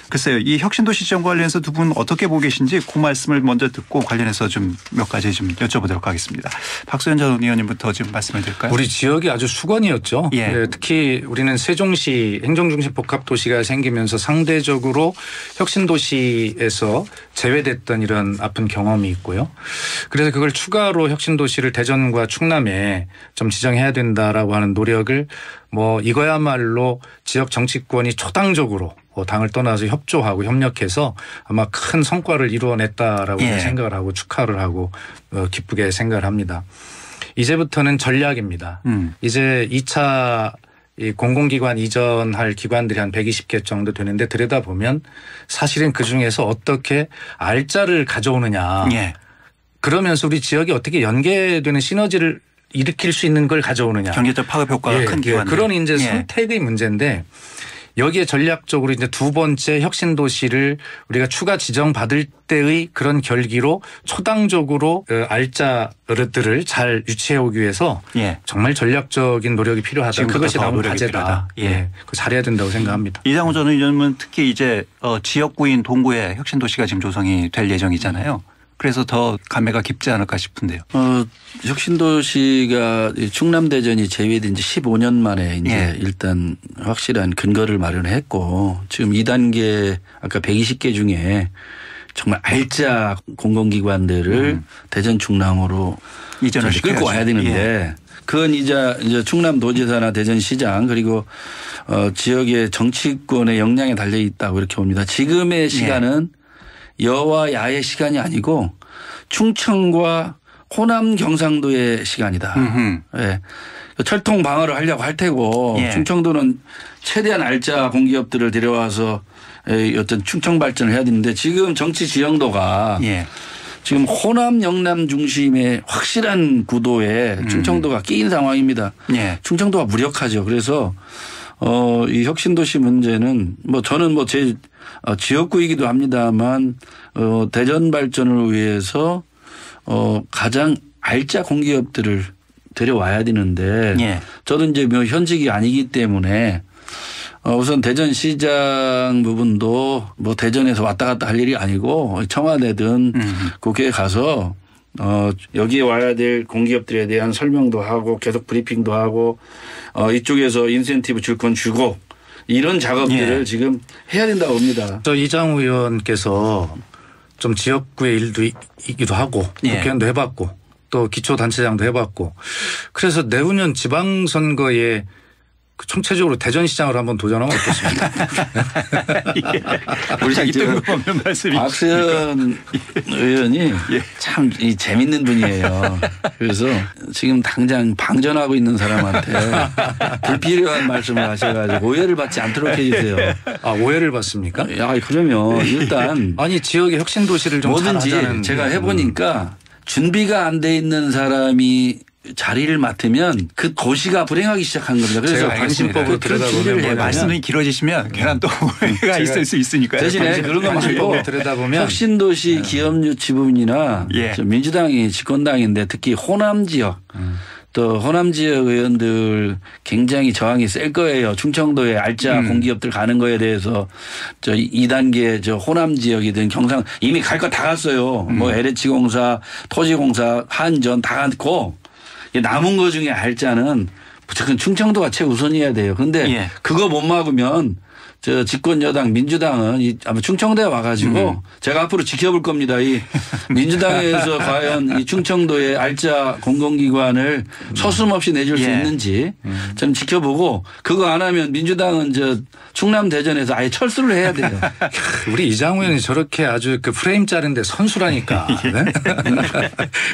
글쎄요. 이 혁신도시 지정 관련해서 두 분 어떻게 보고 계신지 그 말씀을 먼저 듣고 관련해서 좀 몇 가지 좀 여쭤보도록 하겠습니다. 박소연 전 의원님부터 좀 말씀을 드릴까요? 우리 지역이 아주 수건이었죠. 특히 우리는 세종시 행정중심 복합도시가 생기면서 상대적으로 혁신도시에서 제외됐던 이런 아픈 경험이 있고요. 그래서 그걸 추가로 혁신도시를 대전과 충남에 좀 지정해야 된다라고 하는 노력을 뭐 이거야말로 지역 정치권이 초당적으로 당을 떠나서 협조하고 협력해서 아마 큰 성과를 이루어냈다라고 생각을 하고 축하를 하고 기쁘게 생각을 합니다. 이제부터는 전략입니다. 이제 2차 이 공공기관 이전할 기관들이 한 120개 정도 되는데 들여다보면 사실은 그중에서 어떻게 알짜를 가져오느냐. 그러면서 우리 지역이 어떻게 연계되는 시너지를 일으킬 수 있는 걸 가져오느냐. 경제적 파급 효과가 큰 기관. 그런 이제 선택의 문제인데 여기에 전략적으로 이제 두 번째 혁신도시를 우리가 추가 지정받을 때의 그런 결기로 초당적으로 알짜들을 잘 유치해오기 위해서 정말 전략적인 노력이 필요하다. 그것이 너무 과제다. 그거 잘해야 된다고 생각합니다. 이장우 전 의원은 특히 이제 지역구인 동구에 혁신도시가 지금 조성이 될 예정이잖아요. 그래서 더 감회가 깊지 않을까 싶은데요. 혁신도시가 충남대전이 제외된 지 15년 만에 이제 일단 확실한 근거를 마련했고 지금 2단계 아까 120개 중에 정말 알짜 공공기관들을 대전 충남으로 이전을 끌고 와야 되는데 그건 이제 충남도지사나 대전시장 그리고 지역의 정치권의 역량에 달려 있다고 이렇게 봅니다. 지금의 시간은 여와 야의 시간이 아니고 충청과 호남 경상도의 시간이다. 철통 방어를 하려고 할 테고 충청도는 최대한 알짜 공기업들을 데려와서 어떤 충청 발전을 해야 되는데 지금 정치 지형도가 지금 호남 영남 중심의 확실한 구도에 충청도가 끼인 상황입니다. 충청도가 무력하죠. 그래서 이 혁신도시 문제는 뭐 저는 뭐 제 지역구이기도 합니다만 대전 발전을 위해서 가장 알짜 공기업들을 데려와야 되는데 저도 이제 뭐 현직이 아니기 때문에 우선 대전시장 부분도 뭐 대전에서 왔다 갔다 할 일이 아니고 청와대든 국회에 가서 여기에 와야 될 공기업들에 대한 설명도 하고 계속 브리핑도 하고 이쪽에서 인센티브 줄 건 주고 이런 작업들을 지금 해야 된다고 봅니다. 저 이장우 의원께서 좀 지역구의 일도 있기도 하고 국회의원도 해봤고 또 기초단체장도 해봤고 그래서 내후년 지방선거에 총체적으로 대전시장으로 한번 도전하면 어떻습니까? 우리 뜬금없는 말씀이. 박수현 의원이 참 재밌는 분이에요. 그래서 지금 당장 방전하고 있는 사람한테 불필요한 말씀을 하셔가지고 오해를 받지 않도록 해주세요. 아, 오해를 받습니까? 그러면 일단 아니 지역의 혁신도시를 좀 뭐든지 잘하자는 제가 해보니까 준비가 안 돼 있는 사람이 자리를 맡으면 그 도시가 불행하기 시작한 겁니다. 그래서 방심법으로 들여다보면 말씀이 길어지시면 괜한 또 오해가 있을 수 있으니까요. 대신에 그런 거 말고 들여다보면 혁신도시 기업유치부분이나 민주당이 집권당인데 특히 호남 지역 또 호남 지역 의원들 굉장히 저항이 셀 거예요. 충청도에 알짜 공기업들 가는 거에 대해서 저 2단계 저 호남 지역이든 경상 이미 갈 거 다 갔어요. 뭐 LH공사, 토지공사, 한전 다 갔고 남은 거 중에 알짜는 무조건 충청도가 최우선이어야 돼요. 그런데 그거 못 막으면 저 집권 여당 민주당은 아마 충청도에 와가지고 제가 앞으로 지켜볼 겁니다. 이 민주당에서 과연 이 충청도의 알짜 공공기관을 서슴없이 내줄 수 있는지 저는 지켜보고 그거 안 하면 민주당은 저 충남 대전에서 아예 철수를 해야 돼요. 우리 이장우 의원이 저렇게 아주 그 프레임 자른데 선수라니까. 네?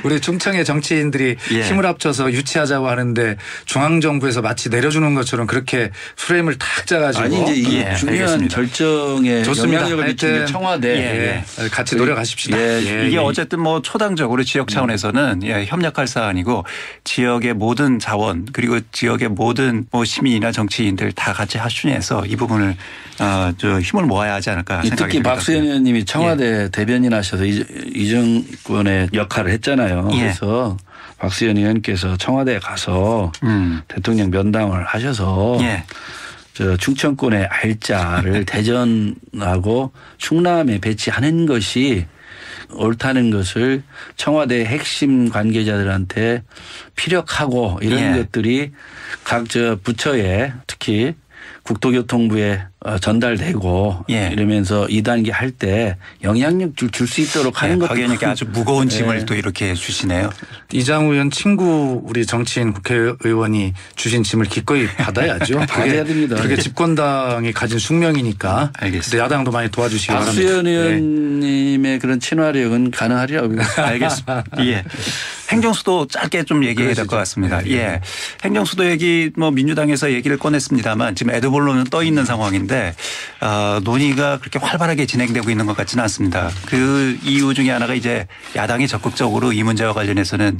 우리 충청의 정치인들이 힘을 합쳐서 유치하자고 하는데 중앙정부에서 마치 내려주는 것처럼 그렇게 프레임을 탁 짜가지고. 아니 이제 이게 중요한 알겠습니다. 결정에 영향력을 미치는 청와대 같이 노력하십시다. 이게 어쨌든 뭐 초당적으로 지역 차원에서는 협력할 사안이고 지역의 모든 자원 그리고 지역의 모든 뭐 시민이나 정치인들 다 같이 하순위해서 이 부분을 저 힘을 모아야 하지 않을까 생각이 특히 듭니다. 박수현 의원님이 청와대 대변인 하셔서 이 정권의 역할을 했잖아요. 그래서 박수현 의원께서 청와대에 가서 대통령 면담을 하셔서 저 충청권의 알짜를 대전하고 충남에 배치하는 것이 옳다는 것을 청와대 핵심 관계자들한테 피력하고 이런 것들이 각 저 부처에 특히 국토교통부에 전달되고 이러면서 2단계 할 때 영향력 줄 수 있도록 하는 것도. 박의원님께 아주 무거운 짐을 또 이렇게 주시네요. 이장우 의원 친구 우리 정치인 국회의원이 주신 짐을 기꺼이 받아야죠. 받아야 됩니다. 그게 집권당이 가진 숙명이니까. 알겠습니다. 야당도 많이 도와주시기 바랍니다. 박수현 의원님의 그런 친화력은 가능하리라고 알겠습니다. 행정수도 짧게 좀 얘기해야 될 것 같습니다. 행정수도 얘기 뭐 민주당에서 얘기를 꺼냈습니다만 지금 에드볼로는 떠 있는 상황인데 논의가 그렇게 활발하게 진행되고 있는 것 같지는 않습니다. 그 이유 중에 하나가 이제 야당이 적극적으로 이 문제와 관련해서는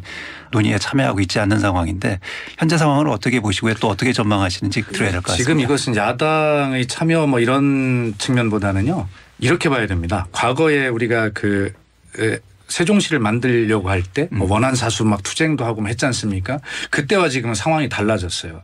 논의에 참여하고 있지 않는 상황인데 현재 상황을 어떻게 보시고요 또 어떻게 전망하시는지 들어야 될 것 같습니다. 지금 이것은 야당의 참여 뭐 이런 측면보다는요 이렇게 봐야 됩니다. 과거에 우리가 그 세종시를 만들려고 할 때 원안사수 막 투쟁도 하고 했지 않습니까? 그때와 지금은 상황이 달라졌어요.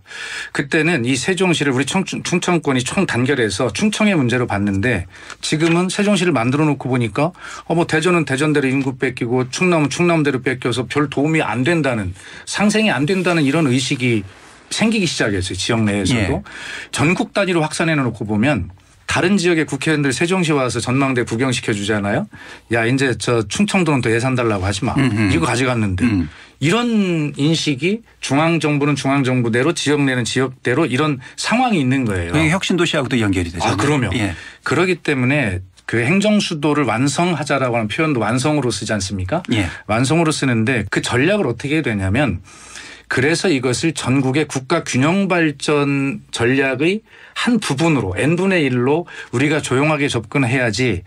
그때는 이 세종시를 우리 충청권이 총 단결해서 충청의 문제로 봤는데 지금은 세종시를 만들어 놓고 보니까 뭐 대전은 대전대로 인구 뺏기고 충남은 충남대로 뺏겨서 별 도움이 안 된다는 상생이 안 된다는 이런 의식이 생기기 시작했어요. 지역 내에서도. 전국 단위로 확산해 놓고 보면 다른 지역의 국회의원들 세종시 와서 전망대 구경시켜 주잖아요. 야 이제 저 충청도는 더 예산 달라고 하지 마. 이거 가져갔는데. 이런 인식이 중앙정부는 중앙정부대로 지역 내는 지역대로 이런 상황이 있는 거예요. 이게 혁신도시하고도 연결이 되죠. 그러면. 그렇기 때문에 그 행정수도를 완성하자라고 하는 표현도 완성으로 쓰지 않습니까? 완성으로 쓰는데 그 전략을 어떻게 해야 되냐면 그래서 이것을 전국의 국가 균형 발전 전략의 한 부분으로 n분의 1로 우리가 조용하게 접근해야지.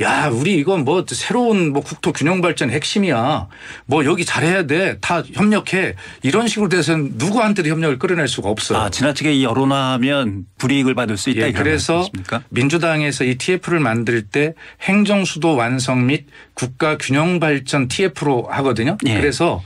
야, 우리 이건 뭐 새로운 뭐 국토 균형 발전 핵심이야. 뭐 여기 잘해야 돼. 다 협력해. 이런 식으로 돼서는 누구한테도 협력을 끌어낼 수가 없어요. 지나치게 여론화하면 불이익을 받을 수 있다. 그래서 민주당에서 이 TF를 만들 때 행정수도 완성 및 국가 균형 발전 TF로 하거든요. 그래서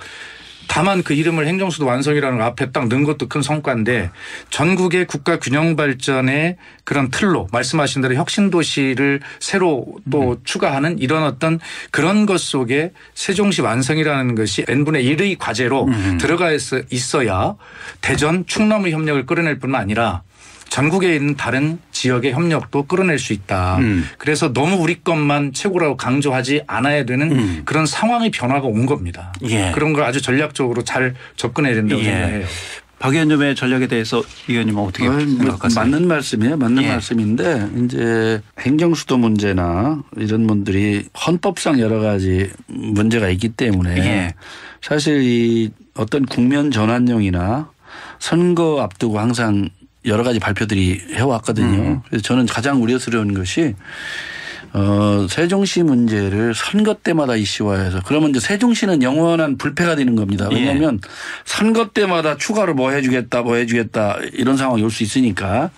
다만 그 이름을 행정수도 완성이라는 거 앞에 딱 넣은 것도 큰 성과인데 전국의 국가 균형 발전의 그런 틀로 말씀하신 대로 혁신도시를 새로 또 추가하는 이런 어떤 그런 것 속에 세종시 완성이라는 것이 n분의 1의 과제로 들어가 있어야 대전 충남의 협력을 끌어낼 뿐만 아니라 전국에 있는 다른 지역의 협력도 끌어낼 수 있다. 그래서 너무 우리 것만 최고라고 강조하지 않아야 되는 그런 상황의 변화가 온 겁니다. 그런 걸 아주 전략적으로 잘 접근해야 된다고 생각해요. 박 의원님의 전략에 대해서 의원님은 어떻게 생각하세요? 맞는 말씀이에요. 맞는 예. 말씀인데 이제 행정수도 문제나 이런 분들이 헌법상 여러 가지 문제가 있기 때문에 예. 사실 이 어떤 국면 전환용이나 선거 앞두고 항상 여러 가지 발표들이 해왔거든요. 그래서 저는 가장 우려스러운 것이 세종시 문제를 선거 때마다 이슈화해서 그러면 이제 세종시는 영원한 불패가 되는 겁니다. 왜냐하면 선거 때마다 추가로 뭐 해주겠다 이런 상황이 올 수 있으니까.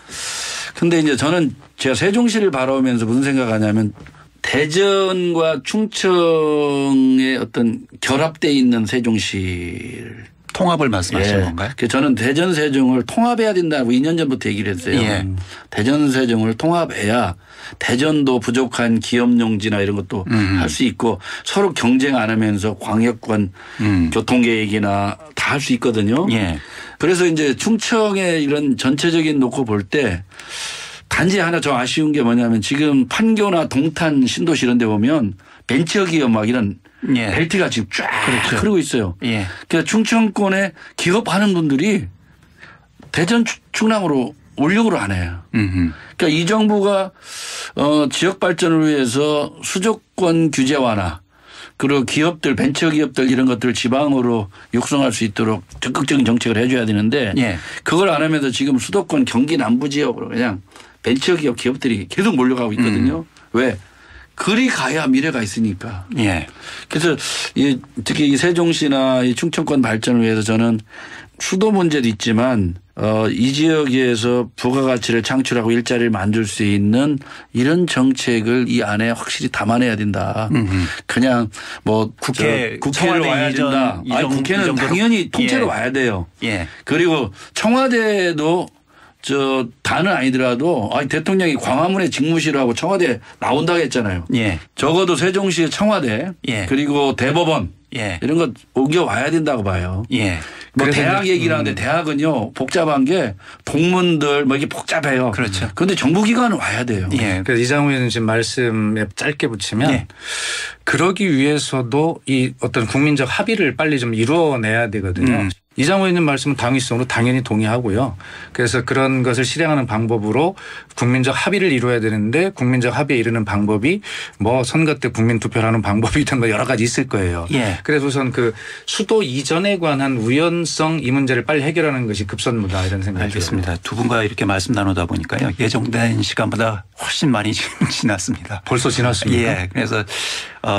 근데 이제 저는 제가 세종시를 바라보면서 무슨 생각하냐면 대전과 충청의 어떤 결합되어 있는 세종시를 통합을 말씀하시는 건가요? 그래서 저는 대전 세종을 통합해야 된다고 2년 전부터 얘기를 했어요. 예. 대전 세종을 통합해야 대전도 부족한 기업용지나 이런 것도 할 수 있고 서로 경쟁 안 하면서 광역권 교통계획이나 다 할 수 있거든요. 예. 그래서 이제 충청의 이런 전체적인 놓고 볼 때 단지 하나 좀 아쉬운 게 뭐냐면 지금 판교나 동탄 신도시 이런 데 보면 벤처기업 막 이런 예. 벨트가 지금 쫙 그렇죠. 흐르고 있어요. 예. 그러니까 충청권에 기업하는 분들이 대전 충남으로 올려고 안 해요. 그러니까 이 정부가 지역 발전을 위해서 수도권 규제 완화 그리고 기업들 벤처기업들 이런 것들을 지방으로 육성할 수 있도록 적극적인 정책을 해줘야 되는데 예. 그걸 안 하면서 지금 수도권 경기 남부 지역으로 그냥 벤처기업 기업들이 계속 몰려가고 있거든요. 왜? 그리 가야 미래가 있으니까. 예. 그래서 특히 이 세종시나 이 충청권 발전을 위해서 저는 수도 문제도 있지만 이 지역에서 부가가치를 창출하고 일자리를 만들 수 있는 이런 정책을 이 안에 확실히 담아내야 된다. 그냥 뭐 국회로 와야 된다. 국회는 당연히 통째로 와야 돼요. 예. 그리고 청와대도 다는 아니더라도 대통령이 광화문에 직무실을 하고 청와대 나온다고 했잖아요. 예. 적어도 세종시의 청와대 예. 그리고 대법원 예. 이런 것 옮겨와야 된다고 봐요. 예. 뭐 대학 얘기를 하는데 대학은요 복잡한 게 동문들 뭐 이게 복잡해요. 그렇죠. 그런데 정부기관은 와야 돼요. 예. 그래서 이장우 의원님 지금 말씀에 짧게 붙이면 예. 그러기 위해서도 이 어떤 국민적 합의를 빨리 좀 이루어내야 되거든요. 이장우 의원님 말씀은 당위성으로 당연히 동의하고요. 그래서 그런 것을 실행하는 방법으로 국민적 합의를 이루어야 되는데 국민적 합의에 이르는 방법이 뭐 선거 때 국민 투표를 하는 방법이든 뭐 여러 가지 있을 거예요. 예. 그래서 우선 그 수도 이전에 관한 우연성 이 문제를 빨리 해결하는 것이 급선무다 이런 생각이 알겠습니다. 두 분과 이렇게 말씀 나누다 보니까요. 예정된 시간보다 훨씬 많이 지금 지났습니다. 벌써 지났습니까? 예. 그래서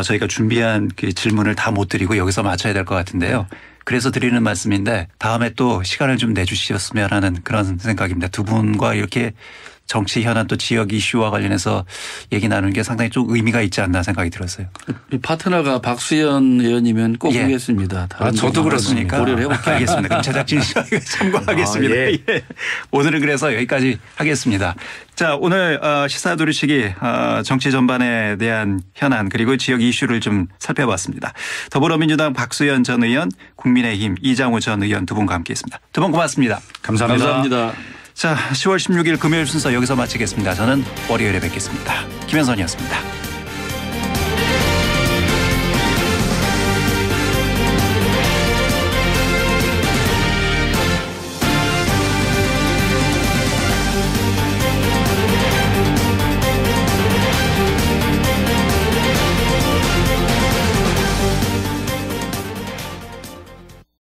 저희가 준비한 그 질문을 다 못 드리고 여기서 마쳐야 될 것 같은데요. 그래서 드리는 말씀인데 다음에 또 시간을 좀 내주셨으면 하는 그런 생각입니다. 두 분과 이렇게 정치 현안 또 지역 이슈와 관련해서 얘기 나누는 게 상당히 좀 의미가 있지 않나 생각이 들었어요. 이 파트너가 박수현 의원이면 꼭 예. 보겠습니다. 저도 그렇습니까? 고려를 해볼게요. 알겠습니다. 그럼 제작진 참고하겠습니다. 예. 예. 오늘은 그래서 여기까지 하겠습니다. 자, 오늘 시사도리치기 정치 전반에 대한 현안 그리고 지역 이슈를 좀 살펴봤습니다. 더불어민주당 박수현 전 의원, 국민의힘 이장우 전 의원 두 분과 함께했습니다. 두 분 고맙습니다. 감사합니다. 감사합니다. 자, 10월 16일 금요일 순서 여기서 마치겠습니다. 저는 월요일에 뵙겠습니다. 김현선이었습니다.